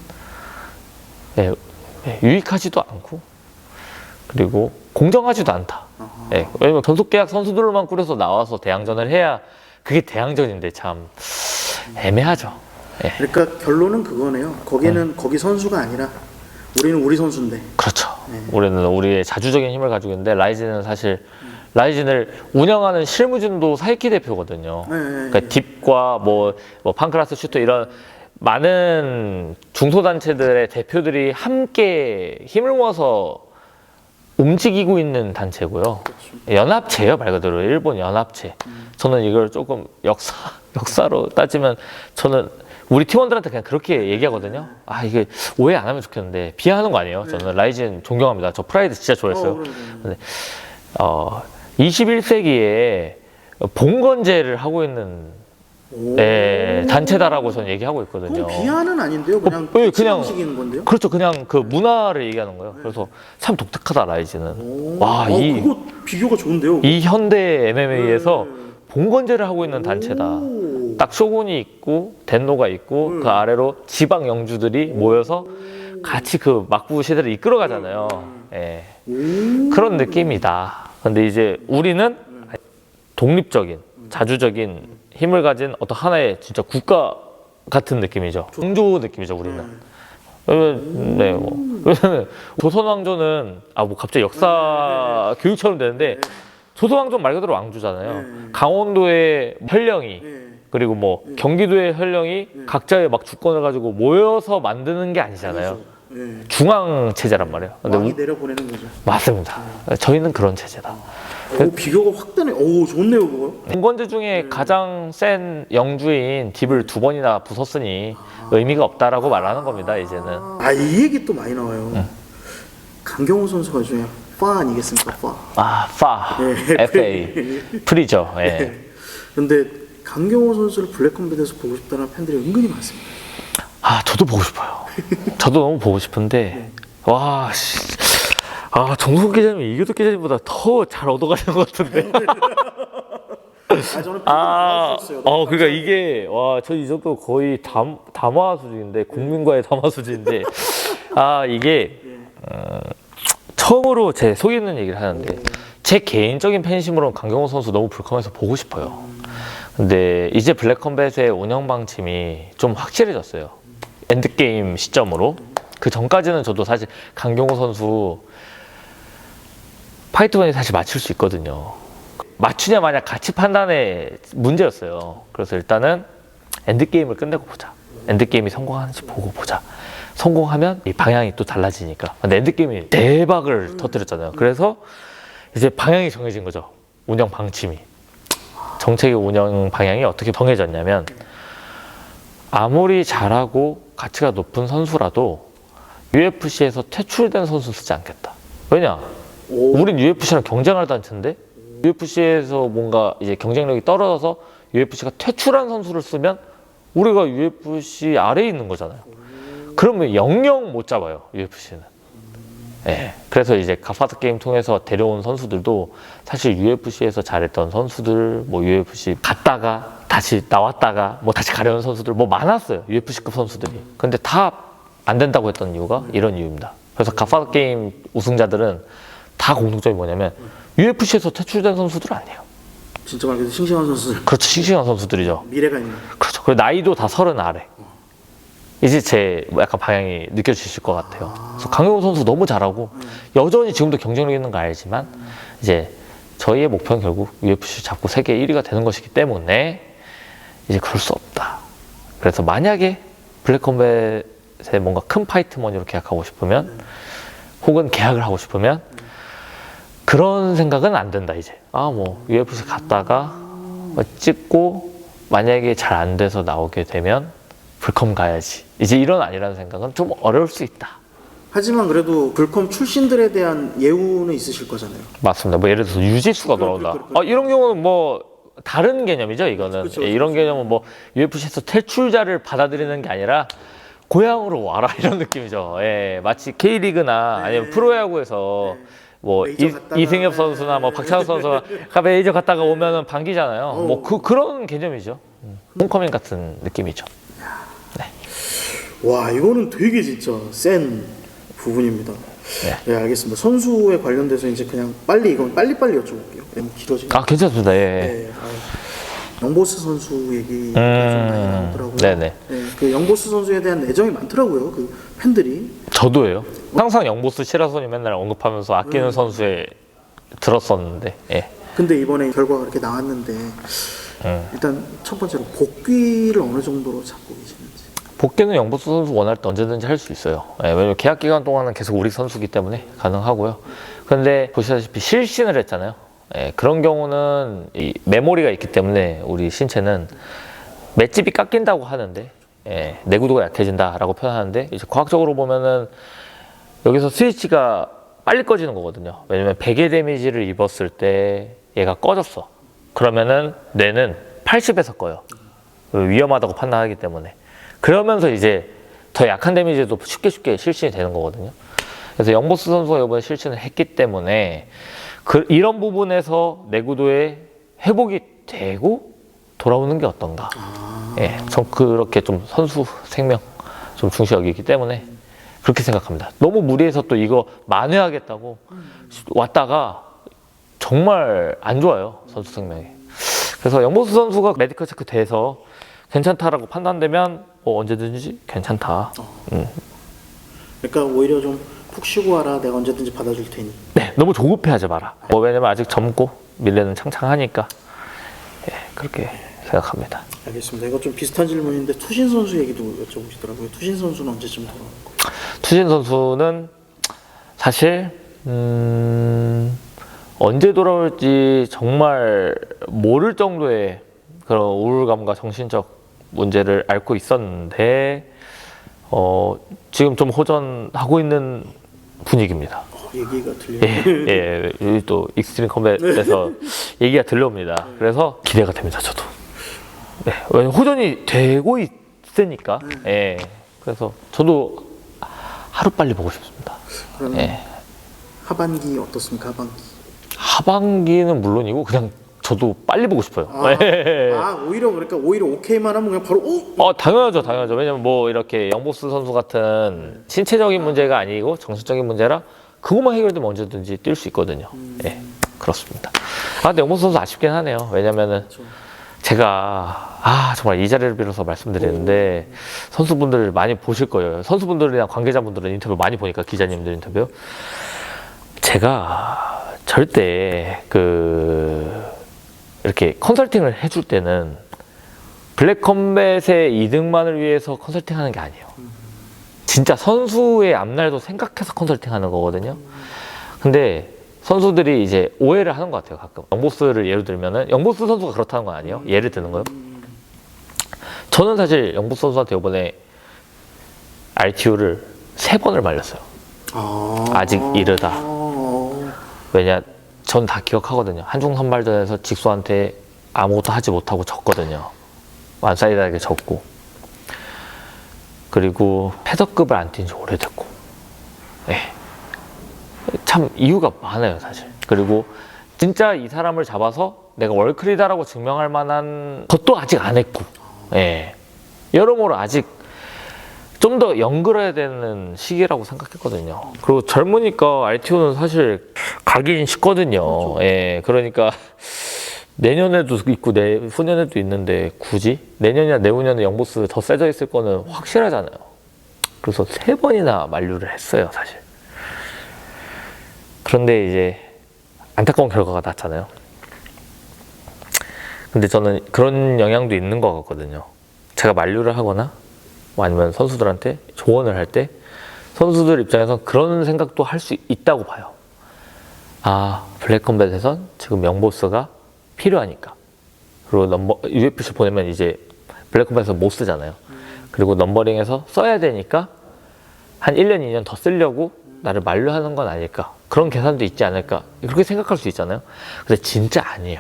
유익하지도 않고 그리고 공정하지도 않다. 왜냐면 전속 계약 선수들만 꾸려서 나와서 대항전을 해야 그게 대항전인데 참 애매하죠. 그러니까 결론은 그거네요. 거기는 거기 선수가 아니라 우리는 우리 선수인데. 그렇죠. 우리는 우리의 자주적인 힘을 가지고 있는데 라이즈는 사실 라이즈를 운영하는 실무진도 사이키 대표거든요. 그러니까 딥과 뭐 판크라스 슈터 이런 많은 중소단체들의 대표들이 함께 힘을 모아서 움직이고 있는 단체고요. 연합체예요, 말 그대로. 일본 연합체. 저는 이걸 조금 역사로 따지면 저는 우리 팀원들한테 그냥 그렇게 얘기하거든요. 아, 이게 오해 안 하면 좋겠는데 비하하는 거 아니에요. 저는 라이즈는 존경합니다. 저 프라이드 진짜 좋아했어요. 근데 21세기에 봉건제를 하고 있는 단체다라고 저는 얘기하고 있거든요. 그건 비하는 아닌데요. 그냥 그냥 식인 건데요. 그렇죠. 그냥 그 문화를 얘기하는 거예요. 그래서 참 독특하다 라이즈는. 와, 그거 비교가 좋은데요. 이 현대 MMA에서 봉건제를 하고 있는 단체다. 딱 쇼군이 있고 덴노가 있고 그 아래로 지방 영주들이 모여서 같이 그 막부 시대를 이끌어가잖아요. 그런 느낌이다. 근데 이제 우리는 독립적인 자주적인 힘을 가진 어떤 하나의 진짜 국가 같은 느낌이죠. 종조 느낌이죠, 우리는. 왜냐면 조선왕조는 뭐 갑자기 역사 교육처럼 되는데 조선왕조 말 그대로 왕조잖아요. 강원도의 현령이 그리고 뭐 경기도의 현령이 각자의 막 주권을 가지고 모여서 만드는 게 아니잖아요. 중앙 체제란 말이에요. 근데 왕이 내려보내는 거죠. 맞습니다. 저희는 그런 체제다. 비교가 확 되네. 좋네요, 그거. 봉건제 중에 가장 센 영주인 딥을 2번이나 부쉈으니 의미가 없다라고 말하는 겁니다, 이제는. 이 얘기 또 많이 나와요. 강경호 선수가 중에 파 아니겠습니까? 파. FA. 프리죠. 근데 강경호 선수를 블랙컴뱃에서 보고 싶다는 팬들이 은근히 많습니다. 저도 보고 싶어요. 저도 너무 보고 싶은데 와, 정석 기자님 이교도 기자님보다 더 잘 얻어가는 것 같은데. 저는 그러니까 이게 저 이 정도 거의 담화 수준인데 국민과의 담화 수준인데 이게 처음으로 제 속 있는 얘기를 하는데 제 개인적인 팬심으로는 강경호 선수 너무 불컴해서 보고 싶어요. 근데 이제 블랙컴뱃의 운영 방침이 좀 확실해졌어요. 엔드게임 시점으로. 그 전까지는 저도 사실 강경호 선수 파이트원이 사실 맞출 수 있거든요. 맞추냐 마냐 가치 판단의 문제였어요. 그래서 일단은 엔드게임을 끝내고 보자. 엔드게임이 성공하는지 보고 보자. 성공하면 이 방향이 또 달라지니까. 근데 엔드게임이 대박을 터뜨렸잖아요. 그래서 이제 방향이 정해진 거죠. 운영 방침이. 정책의 운영 방향이 어떻게 정해졌냐면 아무리 잘하고 가치가 높은 선수라도 UFC에서 퇴출된 선수 쓰지 않겠다. 왜냐? 우린 UFC랑 경쟁할 단체인데 UFC에서 뭔가 이제 경쟁력이 떨어져서 UFC가 퇴출한 선수를 쓰면 우리가 UFC 아래에 있는 거잖아요. 그러면 영영 못 잡아요, UFC는. 그래서 이제 갓파드 게임 통해서 데려온 선수들도 사실 UFC에서 잘했던 선수들, 뭐 UFC 갔다가 다시 나왔다가 뭐 다시 가려는 선수들 뭐 많았어요, UFC급 선수들이. 근데 다 안 된다고 했던 이유가 이런 이유입니다. 그래서 갓파드 게임 우승자들은 다 공통점이 뭐냐면 UFC에서 퇴출된 선수들 아니에요. 진짜 말 그대로 싱싱한 선수들. 그렇죠, 싱싱한 선수들이죠. 미래가 있는. 그렇죠. 그리고 나이도 다 30 아래. 이제 제 약간 방향이 느껴지실 것 같아요. 그래서 강경호 선수 너무 잘하고 여전히 지금도 경쟁력 있는 거 알지만 이제 저희의 목표는 결국 UFC 잡고 세계 1위가 되는 것이기 때문에 이제 그럴 수 없다. 그래서 만약에 블랙컴뱃에 뭔가 큰 파이트머니로 계약하고 싶으면 혹은 계약을 하고 싶으면 그런 생각은 안 된다. 이제 뭐 UFC 갔다가 찍고 만약에 잘 안 돼서 나오게 되면 불컴 가야지. 이제 이런 아니라는 생각은 좀 어려울 수 있다. 하지만 그래도 불컴 출신들에 대한 예우는 있으실 거잖아요. 맞습니다. 뭐 예를 들어서 유지수가 돌아온다. 이런 경우는 뭐 다른 개념이죠. 이거는 그쵸, 예, 이런 개념은 뭐 UFC에서 퇴출자를 받아들이는 게 아니라 고향으로 와라 이런 느낌이죠. 예, 마치 K리그나 아니면 프로야구에서 뭐 메이저 갔다가, 이승엽 선수나 뭐 박찬호 선수가 메이저 갔다가 오면은 반기잖아요. 뭐 그런 개념이죠. 홈커밍 같은 느낌이죠. 와, 이거는 되게 진짜 센 부분입니다. 네, 알겠습니다. 선수에 관련돼서 이제 그냥 이건 빨리빨리 여쭤볼게요. 너무 길어지니까. 괜찮습니다. 예. 네, 영보스 선수 얘기가 좀 많이 나오더라고요. 네네. 네, 그 영보스 선수에 대한 애정이 많더라고요. 그 팬들이. 저도예요. 항상 영보스 시라손이 맨날 언급하면서 아끼는 선수에 들었었는데. 예. 근데 이번에 결과가 이렇게 나왔는데 일단 첫 번째로 복귀를 어느 정도로 잡고 계시는지. 복귀는 영보스 선수 원할 때 언제든지 할 수 있어요. 예, 왜냐면 계약 기간 동안은 계속 우리 선수기 때문에 가능하고요. 그런데 보시다시피 실신을 했잖아요. 예, 그런 경우는 이 메모리가 있기 때문에 우리 신체는 맷집이 깎인다고 하는데 예, 내구도가 약해진다라고 표현하는데 이제 과학적으로 보면은 여기서 스위치가 빨리 꺼지는 거거든요. 왜냐면 베개 데미지를 입었을 때 얘가 꺼졌어. 그러면은 뇌는 80에서 꺼요. 위험하다고 판단하기 때문에. 그러면서 이제 더 약한 데미지도 쉽게 실신이 되는 거거든요. 그래서 영보스 선수가 이번에 실신을 했기 때문에 이런 부분에서 내구도에 회복이 되고 돌아오는 게 어떤가. 예, 전 그렇게 좀 선수 생명 좀 중시 여기기 때문에 그렇게 생각합니다. 너무 무리해서 또 이거 만회하겠다고 왔다가 정말 안 좋아요, 선수 생명이. 그래서 영보스 선수가 메디컬 체크 돼서 괜찮다라고 판단되면 언제든지 괜찮다. 그러니까 오히려 좀 푹 쉬고 와라. 내가 언제든지 받아줄 테니. 네, 너무 조급해하지 마라. 왜냐면 아직 젊고 미래는 창창하니까. 예, 그렇게 생각합니다. 알겠습니다. 이거 좀 비슷한 질문인데 투신 선수 얘기도 여쭤보시더라고요. 투신 선수는 언제쯤 돌아올 거예요? 투신 선수는 사실 언제 돌아올지 정말 모를 정도의 그런 우울감과 정신적 문제를 앓고 있었는데 지금 좀 호전하고 있는 분위기입니다. 얘기가 들려요. 예, 여기 또 익스트림 컴뱃에서 얘기가 들려옵니다. 그래서 기대가 됩니다, 저도. 네, 왜냐면 호전이 되고 있으니까. 예, 그래서 저도 하루 빨리 보고 싶습니다. 그러면 예. 하반기 어떻습니까? 하반기. 하반기는 물론이고 그냥 저도 빨리 보고 싶어요. 예. 오히려 오케이만 하면 그냥 바로 당연하죠. 왜냐면 뭐 이렇게 영보스 선수 같은 신체적인 문제가 아니고 정신적인 문제라 그것만 해결되면 언제든지 뛸 수 있거든요. 예, 그렇습니다. 근데 영보스 선수 아쉽긴 하네요. 왜냐면은 제가 정말 이 자리를 빌어서 말씀드리는데 선수분들 많이 보실 거예요. 선수분들이나 관계자분들은 인터뷰 많이 보니까 기자님들 인터뷰. 제가 절대 이렇게 컨설팅을 해줄 때는 블랙컴뱃의 이득만을 위해서 컨설팅하는 게 아니에요. 진짜 선수의 앞날도 생각해서 컨설팅하는 거거든요. 근데 선수들이 이제 오해를 하는 것 같아요. 가끔 영보스를 예로 들면은 영보스 선수가 그렇다는 건 아니에요. 예를 드는 거요. 저는 사실 영보스 선수한테 이번에 RTO를 3번을 말렸어요. 아직 이르다. 왜냐, 전 다 기억하거든요. 한중 선발전에서 직수한테 아무것도 하지 못하고 졌거든요. 완사이드하게 졌고, 그리고 패더급을 안 뛴 지 오래됐고, 네. 참 이유가 많아요, 사실. 그리고 진짜 이 사람을 잡아서 내가 월클이다라고 증명할 만한 것도 아직 안 했고, 네. 여러모로 아직 좀 더 연글어야 되는 시기라고 생각했거든요. 그리고 젊으니까 RTO는 사실 가긴 쉽거든요. 그렇죠. 예, 그러니까 내년에도 있고 후년에도 있는데 굳이 내년이나 내후년에 영보스 더 세져 있을 거는 확실하잖아요. 그래서 3번이나 만류를 했어요, 사실. 그런데 이제 안타까운 결과가 났잖아요. 근데 저는 그런 영향도 있는 것 같거든요. 제가 만류를 하거나 아니면 선수들한테 조언을 할 때 선수들 입장에서 그런 생각도 할 수 있다고 봐요. 블랙컴뱃에선 지금 영보스가 필요하니까. 그리고 UFC 보내면 이제 블랙컴뱃에서 못 쓰잖아요. 그리고 넘버링에서 써야 되니까 한 1년, 2년 더 쓰려고 나를 만류하는 건 아닐까. 그런 계산도 있지 않을까. 그렇게 생각할 수 있잖아요. 근데 진짜 아니에요.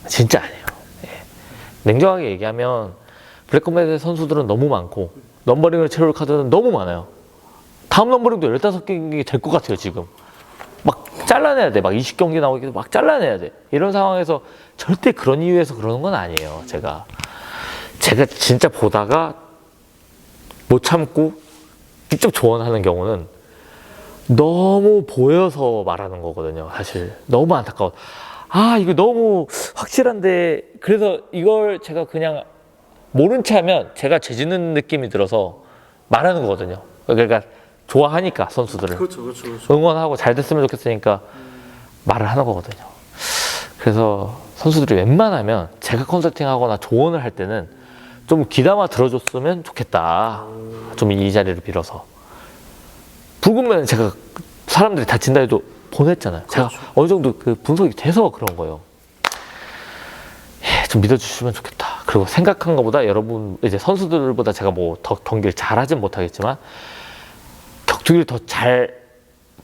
진짜 아니에요. 예. 냉정하게 얘기하면 블랙컴뱃의 선수들은 너무 많고 넘버링을 채울 카드는 너무 많아요. 다음 넘버링도 15경기 될 것 같아요, 지금. 막 잘라내야 돼. 막 20경기 나오기도 막 잘라내야 돼. 이런 상황에서 절대 그런 이유에서 그러는 건 아니에요, 제가 진짜 보다가 못 참고 직접 조언하는 경우는 너무 보여서 말하는 거거든요, 사실. 너무 안타까워. 아, 이거 너무 확실한데, 그래서 이걸 제가 그냥 모른 체 하면 제가 죄짓는 느낌이 들어서 말하는 거거든요. 그러니까 좋아하니까, 선수들을. 그렇죠. 응원하고 잘 됐으면 좋겠으니까 말을 하는 거거든요. 그래서 선수들이 웬만하면 제가 컨설팅하거나 조언을 할 때는 좀 귀담아 들어줬으면 좋겠다. 좀 이 자리를 빌어서. 불금면 제가 사람들이 다친다 해도 보냈잖아요. 그렇죠. 제가 어느 정도 그 분석이 돼서 그런 거예요. 좀 믿어주시면 좋겠다. 그리고 생각한 것보다 여러분, 이제 선수들보다 제가 뭐 더 경기를 잘하진 못하겠지만 격투기를 더 잘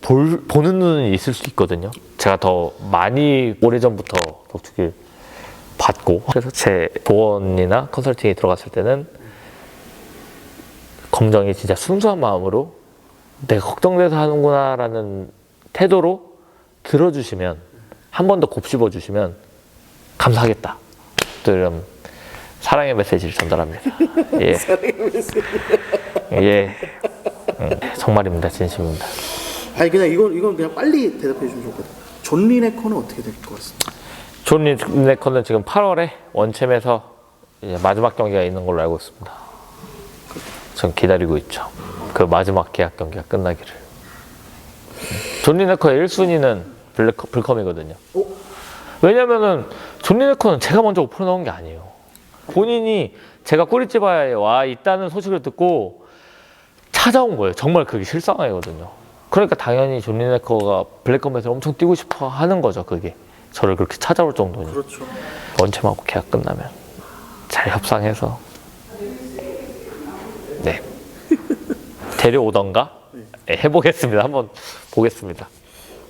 보는 눈이 있을 수 있거든요. 제가 더 많이 오래전부터 격투기를 봤고, 그래서 제 조언이나 컨설팅이 들어갔을 때는 검정이 진짜 순수한 마음으로 내가 걱정돼서 하는구나 라는 태도로 들어주시면, 한 번 더 곱씹어 주시면 감사하겠다, 또 이런 사랑의 메시지를 전달합니다. 예. 사랑의 메시지. 예. 정말입니다. 진심입니다. 아니 그냥 이건 그냥 빨리 대답해 주시면 좋거든. 존 리네커는 어떻게 될 것 같습니다. 존 리네커는 지금 8월에 원챔에서 이제 마지막 경기가 있는 걸로 알고 있습니다. 전 기다리고 있죠. 그 마지막 계약 경기가 끝나기를. 존 리네커의 1순위는 블컴이거든요. 왜냐면은 존 리네커는 제가 먼저 오프를 넣은 게 아니에요. 본인이 제가 꾸리찌바에 와 있다는 소식을 듣고 찾아온 거예요. 정말 그게 실상이거든요. 그러니까 당연히 존 리네커가 블랙컴뱃을 엄청 뛰고 싶어 하는 거죠. 그게 저를 그렇게 찾아올 정도니. 그렇죠. 원챔하고 계약 끝나면 잘 협상해서 네 데려오던가 네, 해보겠습니다. 한번 보겠습니다.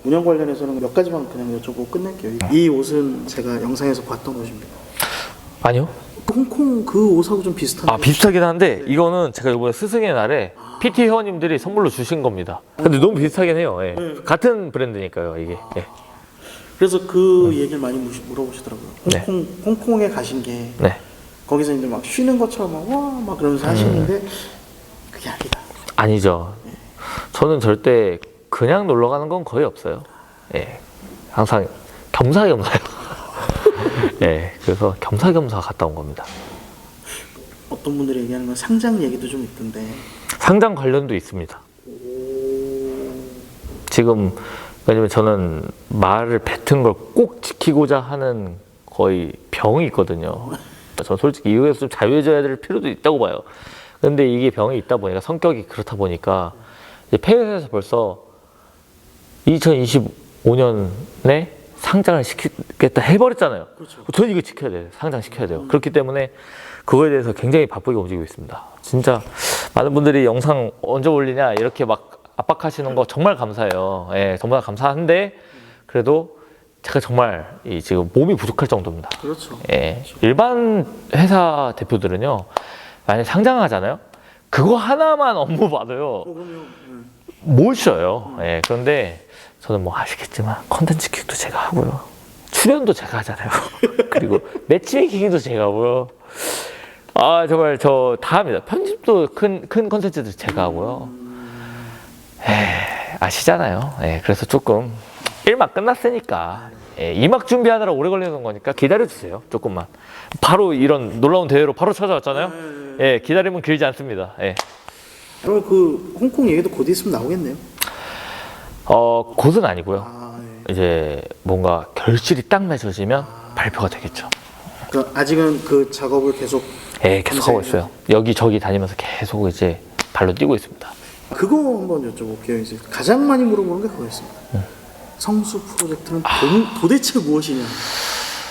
운영 관련해서는 몇 가지만 그냥 여쭤보고 끝낼게요. 이 옷은 제가 영상에서 봤던 옷입니다. 아니요. 홍콩 그 옷하고 좀 비슷한데. 아, 비슷하긴 한데 이거는 제가 이번에 스승의 날에 PT 회원님들이 선물로 주신 겁니다. 근데 너무 비슷하긴 해요. 예. 같은 브랜드니까요, 이게. 예. 그래서 그 얘기를 많이 물어보시더라고요. 네. 홍콩에 가신 게 네. 거기서 이제 막 쉬는 것처럼 막 그러면서 하시는데 그게 아니다. 아니죠. 저는 절대 그냥 놀러 가는 건 거의 없어요. 예. 항상 겸사겸사요. 예. 그래서 겸사겸사 갔다 온 겁니다. 어떤 분들이 얘기하는 건 상장 얘기도 좀 있던데. 상장 관련도 있습니다. 지금 왜냐면 저는 말을 뱉은 걸 꼭 지키고자 하는 거의 병이 있거든요. 저 솔직히 이후에서 좀 자유해져야 될 필요도 있다고 봐요. 근데 이게 병이 있다 보니까, 성격이 그렇다 보니까 이제 폐회사에서 벌써 2025년에 상장을 시키겠다 해버렸잖아요. 그렇죠. 저는 이거 지켜야 돼요. 상장 시켜야 돼요. 그렇기 때문에 그거에 대해서 굉장히 바쁘게 움직이고 있습니다. 진짜 많은 분들이 영상 언제 올리냐 이렇게 막 압박하시는 거 정말 감사해요. 예, 정말 감사한데 그래도 제가 정말 지금 몸이 부족할 정도입니다. 그렇죠. 예, 일반 회사 대표들은요, 만약에 상장하잖아요. 그거 하나만 업무 받아요. 그러면 못 쉬어요. 예, 그런데 저는 뭐 아시겠지만 컨텐츠 기획도 제가 하고요. 출연도 제가 하잖아요. 그리고 매치메이킹도 제가 하고요. 아, 정말 저 다 합니다. 편집도 큰 컨텐츠도 제가 하고요. 아시잖아요. 예, 그래서 조금 1막 끝났으니까 2막 준비하느라 오래 걸리는 거니까 기다려주세요. 조금만. 바로 이런 놀라운 대회로 바로 찾아왔잖아요. 예, 기다리면 길지 않습니다. 예. 그럼 그 홍콩 얘기도 곧 있으면 나오겠네요. 곧은 아니고요. 아, 이제 뭔가 결실이 딱 맺어지면 발표가 되겠죠. 그 아직은 그 작업을 계속. 예, 계속 하고 있어요. 여기저기 다니면서 계속 이제 발로 뛰고 있습니다. 그거 한번 여쭤볼게요. 이제 가장 많이 물어보는 게 그거였습니다. 성수 프로젝트는 도대체 무엇이냐.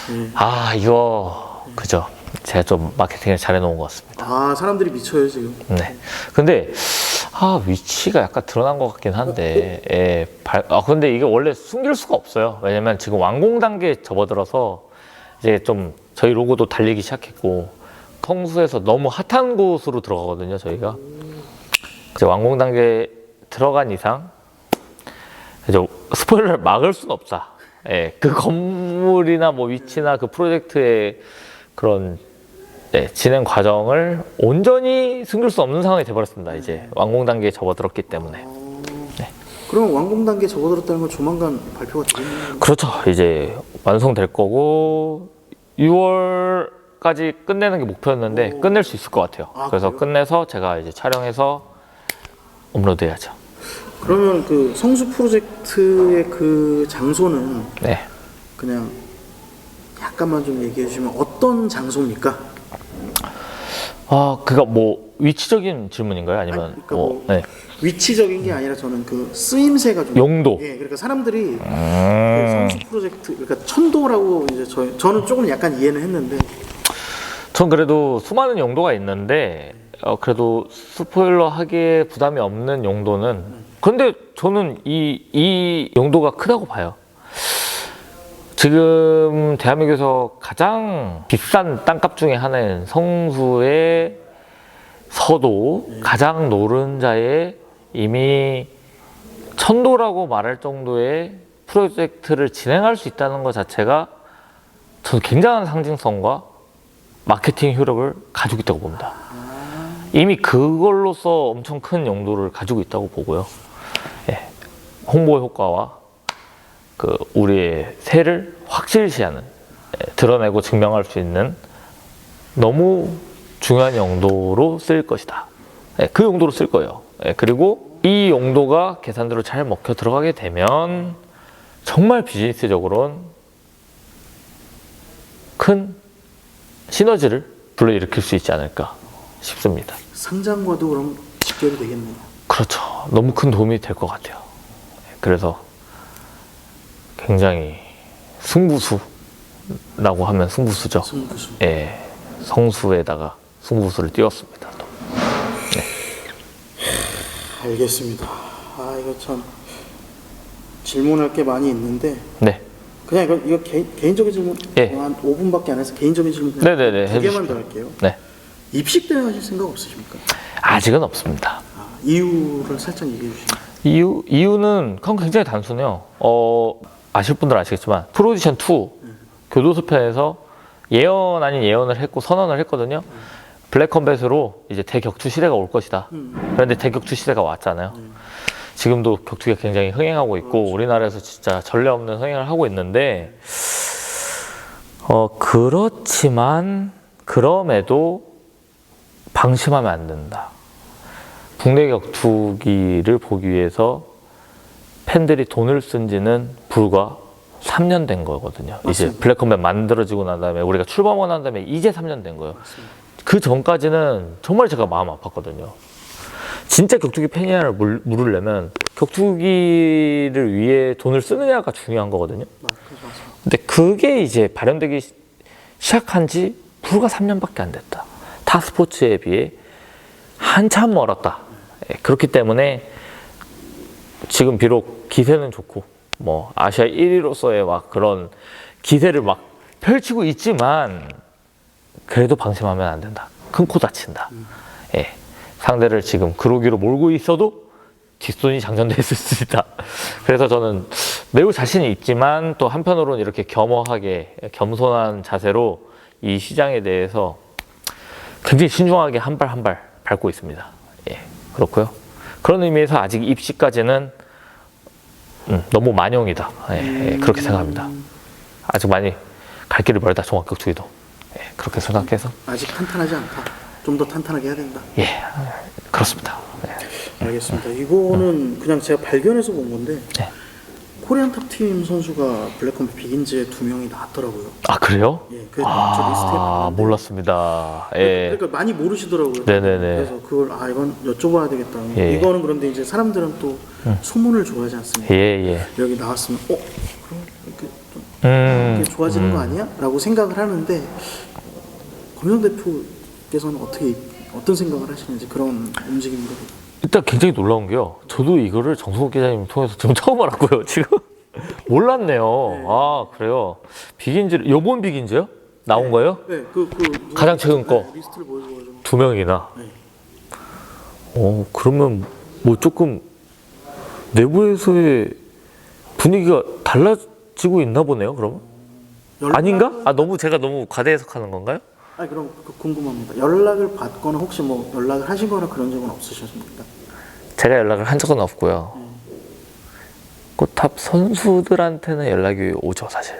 네. 아, 이거 그죠. 제가 좀 마케팅을 잘 해놓은 것 같습니다. 아, 사람들이 미쳐요 지금. 네. 근데 위치가 약간 드러난 것 같긴 한데, 예, 근데 이게 원래 숨길 수가 없어요. 왜냐면 지금 완공 단계에 접어들어서 이제 좀 저희 로고도 달리기 시작했고, 성수에서 너무 핫한 곳으로 들어가거든요, 저희가. 이제 완공 단계에 들어간 이상, 이제 스포일러를 막을 수는 없다. 예, 그 건물이나 뭐 위치나 그 프로젝트의 그런 진행 과정을 온전히 숨길 수 없는 상황이 돼버렸습니다. 이제 완공 단계에 접어들었기 때문에. 그럼 완공 단계에 접어들었다는 건 조만간 발표가 되겠네요. 그렇죠. 이제 완성될 거고 6월까지 끝내는 게 목표였는데 끝낼 수 있을 것 같아요. 그래서 그래요? 끝내서 제가 이제 촬영해서 업로드해야죠. 그러면 그 성수 프로젝트의 그 장소는 네. 그냥 약간만 좀 얘기해 주시면 어떤 장소입니까? 그가 뭐 위치적인 질문인가요? 아니면 그러니까 뭐 네. 위치적인 게 아니라 저는 그 쓰임새가 좀 용도. 예, 그러니까 사람들이 그 성수 프로젝트 그러니까 천도라고 이제 저는 조금 약간 이해는 했는데 전 그래도 수많은 용도가 있는데 그래도 스포일러 하기에 부담이 없는 용도는 근데 저는 이 용도가 크다고 봐요. 지금 대한민국에서 가장 비싼 땅값 중에 하나인 성수의 서도 가장 노른자에 이미 천도라고 말할 정도의 프로젝트를 진행할 수 있다는 것 자체가 저는 굉장한 상징성과 마케팅 효력을 가지고 있다고 봅니다. 이미 그걸로써 엄청 큰 용도를 가지고 있다고 보고요. 예, 홍보 효과와 그 우리의 세를 확실시하는 드러내고 증명할 수 있는 너무 중요한 용도로 쓰일 것이다. 그 용도로 쓸 거예요. 그리고 이 용도가 계산대로 잘 먹혀 들어가게 되면 정말 비즈니스적으로는 큰 시너지를 불러일으킬 수 있지 않을까 싶습니다. 상장과도 그럼 직결이 되겠네요. 그렇죠. 너무 큰 도움이 될 것 같아요. 그래서 굉장히 승부수라고 하면 승부수죠. 승부수. 예, 성수에다가 승부수를 띄웠습니다. 또. 알겠습니다. 이거 참 질문할 게 많이 있는데 네. 그냥 이거 개인적인 질문 예. 한 5분밖에 안 해서 개인적인 질문 그냥 네네네. 두 개만 해주십시오. 더 할게요. 네. 입시 때문에 하실 생각 없으십니까? 아직은 없습니다. 이유를 살짝 얘기해 주시면. 이유는 그건 굉장히 단순해요. 아실 분들은 아시겠지만 프로디션 2 교도소 편에서 예언 아닌 예언을 했고 선언을 했거든요. 블랙컴뱃으로 이제 대격투 시대가 올 것이다. 그런데 대격투 시대가 왔잖아요. 지금도 격투기가 굉장히 흥행하고 있고 우리나라에서 진짜 전례 없는 흥행을 하고 있는데 그렇지만 그럼에도 방심하면 안 된다. 국내 격투기를 보기 위해서 팬들이 돈을 쓴 지는 불과 3년 된 거거든요. 맞습니다. 이제 블랙컴뱃 만들어지고 난 다음에 우리가 출범하고 난 다음에 이제 3년 된 거예요. 맞습니다. 그 전까지는 정말 제가 마음 아팠거든요. 진짜 격투기 팬이야를 물으려면 격투기를 위해 돈을 쓰느냐가 중요한 거거든요. 근데 그게 이제 발현되기 시작한 지 불과 3년밖에 안 됐다. 타 스포츠에 비해 한참 멀었다. 그렇기 때문에 지금 비록 기세는 좋고 뭐 아시아 1위로서의 막 그런 기세를 막 펼치고 있지만 그래도 방심하면 안 된다. 큰 코 다친다. 예. 상대를 지금 그러기로 몰고 있어도 뒷손이 장전됐을 수 있다. 그래서 저는 매우 자신이 있지만 또 한편으로는 이렇게 겸허하게 겸손한 자세로 이 시장에 대해서 굉장히 신중하게 한 발 한 발 밟고 있습니다. 예, 그렇고요. 그런 의미에서 아직 입시까지는 너무 만용이다. 예, 그렇게 생각합니다. 아직 많이 갈 길이 멀다. 종합격투기도. 예, 그렇게 생각해서 아직 탄탄하지 않다. 좀 더 탄탄하게 해야 된다. 예, 그렇습니다. 예. 알겠습니다. 이거는 그냥 제가 발견해서 본 건데 네. 코리안 탑팀 선수가 블랙컴뱃 비긴즈에 2명이 나왔더라고요. 아 그래요? 예, 그 저 리스트에 봤는데 몰랐습니다. 예. 그러니까 많이 모르시더라고요. 네네네. 그래서 그걸 이건 여쭤봐야 되겠다. 예. 이거는 그런데 이제 사람들은 또 소문을 좋아하지 않습니까? 예. 여기 나왔으면 그럼 이렇게 좀 이렇게 좋아지는 거 아니야? 라고 생각을 하는데 검정 대표께서는 어떤 생각을 하시는지 그런 움직임으로 일단 굉장히 놀라운 게요. 저도 이거를 정성욱 기자님 통해서 지금 처음 알았고요. 지금 몰랐네요. 아 그래요. 비긴즈 요번 비긴즈요? 나온 거예요? 네, 가장 최근 거. 리스트를 보여줘가지고. 2명이나. 네. 그러면 뭐 조금 내부에서의 분위기가 달라지고 있나 보네요. 그러면 아닌가? 너무 제가 너무 과대 해석하는 건가요? 아니 그럼 궁금합니다. 연락을 받거나 혹시 뭐 연락을 하시거나 그런 적은 없으셨습니까? 제가 연락을 한 적은 없고요. 탑 선수들한테는 연락이 오죠, 사실.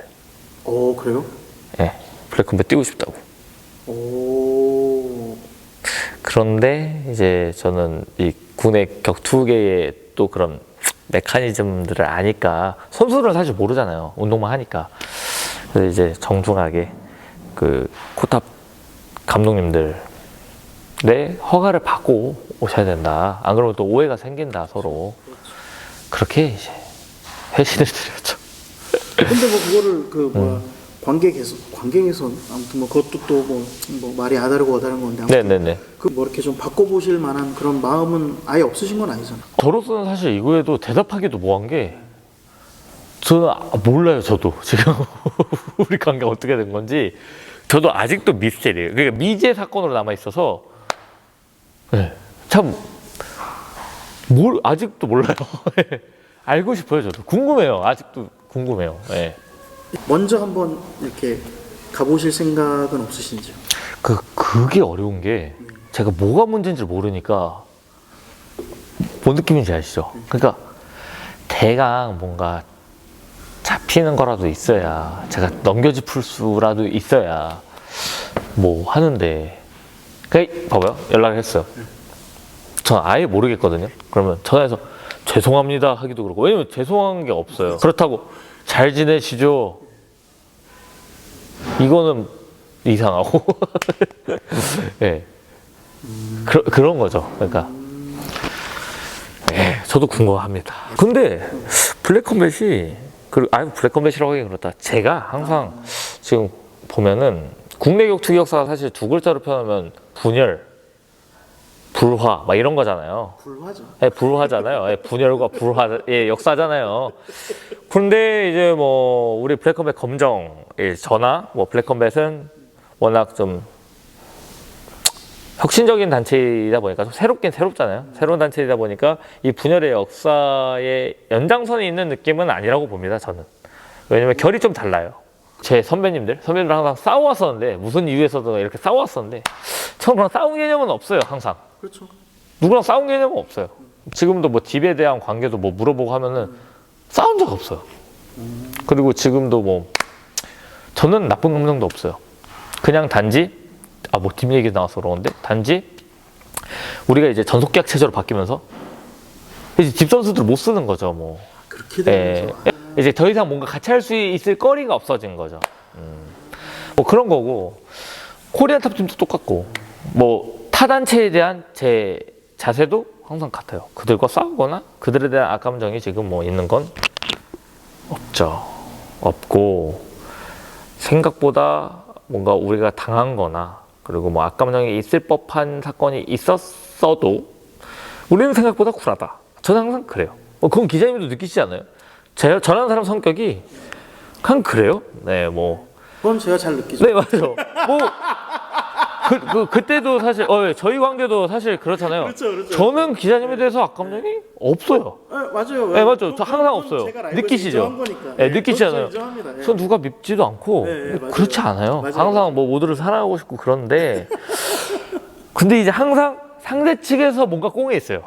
오 그래요? 예, 블랙컴뱃 뛰고 싶다고. 오. 그런데 이제 저는 이 군의 격투계의 또 그런 메커니즘들을 아니까 선수들은 사실 모르잖아요. 운동만 하니까. 그래서 이제 정중하게 그 코탑 감독님들 내 허가를 받고 오셔야 된다. 안 그러면 또 오해가 생긴다 서로. 그렇게 이제 회신을 드렸죠. 근데 뭐 그거를 관계 개선 아무튼 뭐 그것도 또 뭐 말이 아다르고 어다른 건데 네네네. 그 뭐 이렇게 좀 바꿔보실 만한 그런 마음은 아예 없으신 건 아니잖아. 저로서는 사실 이거에도 대답하기도 뭐한 게 저는 몰라요. 저도 지금 우리 관계가 어떻게 된 건지 저도 아직도 미스테리예요. 그러니까 미제 사건으로 남아 있어서 네, 참 아직도 몰라요. 알고 싶어요. 저도 궁금해요. 아직도 궁금해요. 네. 먼저 한번 이렇게 가보실 생각은 없으신지요? 그게 어려운 게 제가 뭐가 문제인지 모르니까 뭔 느낌인지 아시죠? 그러니까 대강 뭔가 잡히는 거라도 있어야 제가 넘겨짚을 수라도 있어야 뭐 하는데 봐봐요. 연락을 했어요. 전 아예 모르겠거든요. 그러면 전화해서 죄송합니다 하기도 그렇고 왜냐면 죄송한 게 없어요. 그렇다고 잘 지내시죠? 이거는 이상하고 네. 그런 거죠. 그러니까 네, 저도 궁금합니다. 근데 블랙컴뱃이 블랙컴뱃이라고 하기 그렇다. 제가 항상 지금 보면은 국내 격투기 역사가 사실 두 글자로 표현하면 분열, 불화 막 이런 거잖아요. 불화죠. 네, 불화잖아요. 네, 분열과 불화의 역사잖아요. 그런데 이제 뭐 우리 블랙컴뱃 검정 저나 뭐 블랙컴뱃은 워낙 좀 혁신적인 단체이다 보니까 좀 새롭긴 새롭잖아요. 새로운 단체이다 보니까 이 분열의 역사의 연장선이 있는 느낌은 아니라고 봅니다. 저는. 왜냐면 결이 좀 달라요. 제 선배님들 항상 싸워왔었는데 무슨 이유에서도 이렇게 싸워왔었는데 저는 싸운 개념은 없어요. 항상. 그렇죠. 누구랑 싸운 개념은 없어요. 지금도 뭐 딥에 대한 관계도 뭐 물어보고 하면은 싸운 적 없어요. 그리고 지금도 뭐 저는 나쁜 감정도 없어요. 그냥 단지 뭐 딥 얘기 나와서 그러는데 단지 우리가 이제 전속계약 체제로 바뀌면서 이제 딥 선수들 못 쓰는 거죠. 뭐 그렇게 되면서 이제 더 이상 뭔가 같이 할 수 있을 거리가 없어진 거죠. 뭐 그런 거고 코리안 탑팀도 똑같고 뭐 타 단체에 대한 제 자세도 항상 같아요. 그들과 싸우거나 그들에 대한 악감정이 지금 뭐 있는 건 없고 생각보다 뭔가 우리가 당한 거나 그리고 뭐 악감정이 있을 법한 사건이 있었어도 우리는 생각보다 쿨하다. 저는 항상 그래요. 그건 기자님도 느끼시지 않아요? 저라는 사람 성격이 그냥 그래요. 네, 뭐. 그건 제가 잘 느끼죠. 네, 맞아요. 뭐 그때도 사실 저희 관계도 사실 그렇잖아요. 그렇죠. 저는 기자님에 대해서 악감정이 없어요. 네, 맞아요. 네, 맞죠. 저 항상 없어요. 제가 알고 느끼시죠? 인정한 거니까. 네, 느끼시잖아요. 인정합니다. 네. 전 누가 밉지도 않고 맞아요. 그렇지 않아요. 맞아요. 항상 뭐 모두를 사랑하고 싶고 그런데 근데 이제 항상 상대 측에서 뭔가 꽁에 있어요.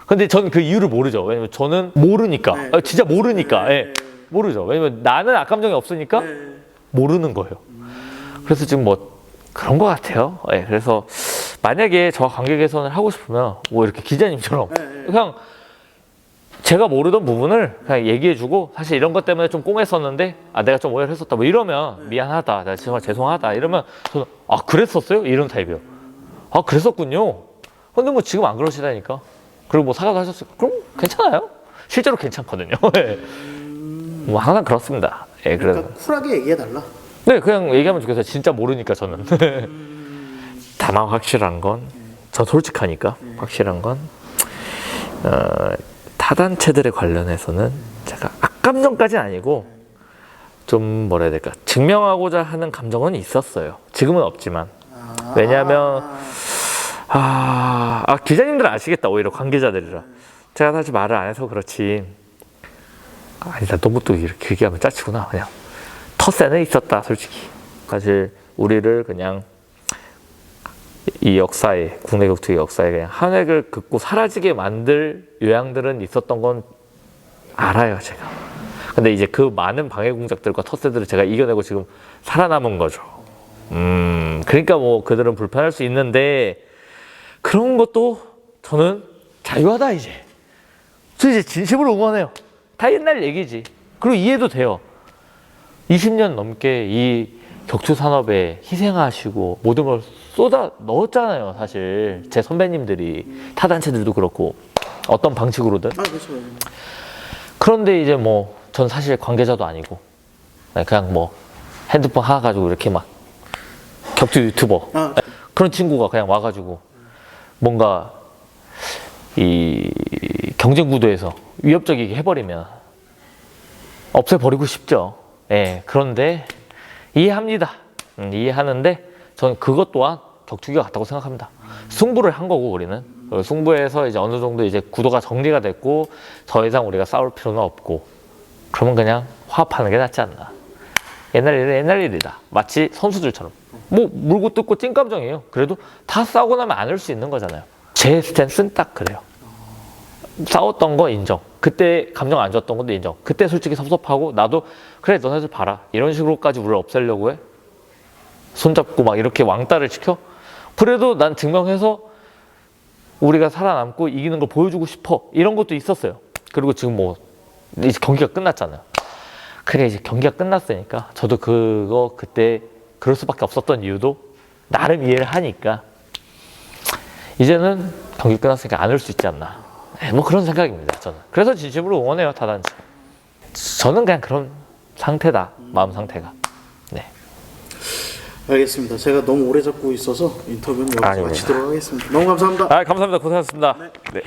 근데 저는 그 이유를 모르죠. 왜냐면 저는 모르니까. 네. 진짜 모르니까. 네. 모르죠. 왜냐면 나는 악감정이 없으니까 네. 모르는 거예요. 그래서 지금 뭐 그런 것 같아요. 그래서 만약에 저와 관계 개선을 하고 싶으면 뭐 이렇게 기자님처럼 그냥 제가 모르던 부분을 그냥 얘기해주고 사실 이런 것 때문에 좀 꽁했었는데 내가 좀 오해를 했었다 뭐 이러면 미안하다, 내가 정말 죄송하다 이러면 저는 그랬었어요? 이런 타입이에요. 그랬었군요. 근데 뭐 지금 안 그러시다니까. 그리고 뭐 사과도 하셨어요. 그럼 괜찮아요. 실제로 괜찮거든요. 뭐 항상 그렇습니다. 그러니까 쿨하게 얘기해달라. 네, 그냥 얘기하면 좋겠어요. 진짜 모르니까 저는. 다만 확실한 건, 저 솔직하니까 확실한 건 타단체들에 관련해서는 제가 악감정까지는 아니고 좀 뭐라 해야 될까, 증명하고자 하는 감정은 있었어요. 지금은 없지만. 왜냐하면 기자님들은 아시겠다. 오히려 관계자들이라. 제가 사실 말을 안 해서 그렇지. 아니다, 너무 또 이렇게 얘기하면 짜치구나. 그냥 텃세는 있었다, 솔직히. 사실 우리를 그냥 이 역사에, 국내 격투기 역사에 그냥 한 획을 긋고 사라지게 만들 요양들은 있었던 건 알아요, 제가. 근데 이제 그 많은 방해 공작들과 텃세들을 제가 이겨내고 지금 살아남은 거죠. 그러니까 뭐 그들은 불편할 수 있는데, 그런 것도 저는 자유하다, 이제. 저 이제 진심으로 응원해요. 다 옛날 얘기지. 그리고 이해도 돼요. 20년 넘게 이 격투 산업에 희생하시고 모든 걸 쏟아 넣었잖아요, 사실. 제 선배님들이, 타단체들도 그렇고, 어떤 방식으로든. 그렇죠. 그런데 이제 뭐, 전 사실 관계자도 아니고, 그냥 뭐, 핸드폰 하나 가지고 이렇게 막, 격투 유튜버. 그런 친구가 그냥 와가지고, 뭔가, 이 경쟁 구도에서 위협적이게 해버리면, 없애버리고 싶죠. 예, 그런데, 이해합니다. 이해하는데, 저는 그것 또한 격투기가 같다고 생각합니다. 승부를 한 거고, 우리는. 승부에서 이제 어느 정도 이제 구도가 정리가 됐고, 더 이상 우리가 싸울 필요는 없고, 그러면 그냥 화합하는 게 낫지 않나. 옛날 일은 옛날 일이다. 마치 선수들처럼. 뭐, 물고 뜯고 찐감정이에요. 그래도 다 싸우고 나면 안 할 수 있는 거잖아요. 제 스탠스는 딱 그래요. 싸웠던 거 인정. 그때 감정 안 좋았던 것도 인정. 그때 솔직히 섭섭하고, 나도, 그래, 너네들 봐라. 이런 식으로까지 우리를 없애려고 해? 손잡고 막 이렇게 왕따를 시켜? 그래도 난 증명해서 우리가 살아남고 이기는 걸 보여주고 싶어. 이런 것도 있었어요. 그리고 지금 뭐, 이제 경기가 끝났잖아요. 그래, 이제 경기가 끝났으니까 저도 그거 그때 그럴 수밖에 없었던 이유도 나름 이해를 하니까 이제는 경기 끝났으니까 안 할 수 있지 않나. 뭐 그런 생각입니다, 저는. 그래서 진심으로 응원해요, 타단체. 저는 그냥 그런 상태다, 마음 상태가. 네. 알겠습니다. 제가 너무 오래 잡고 있어서 인터뷰는 여기서 아닙니다. 마치도록 하겠습니다. 너무 감사합니다. 감사합니다. 고생하셨습니다. 네.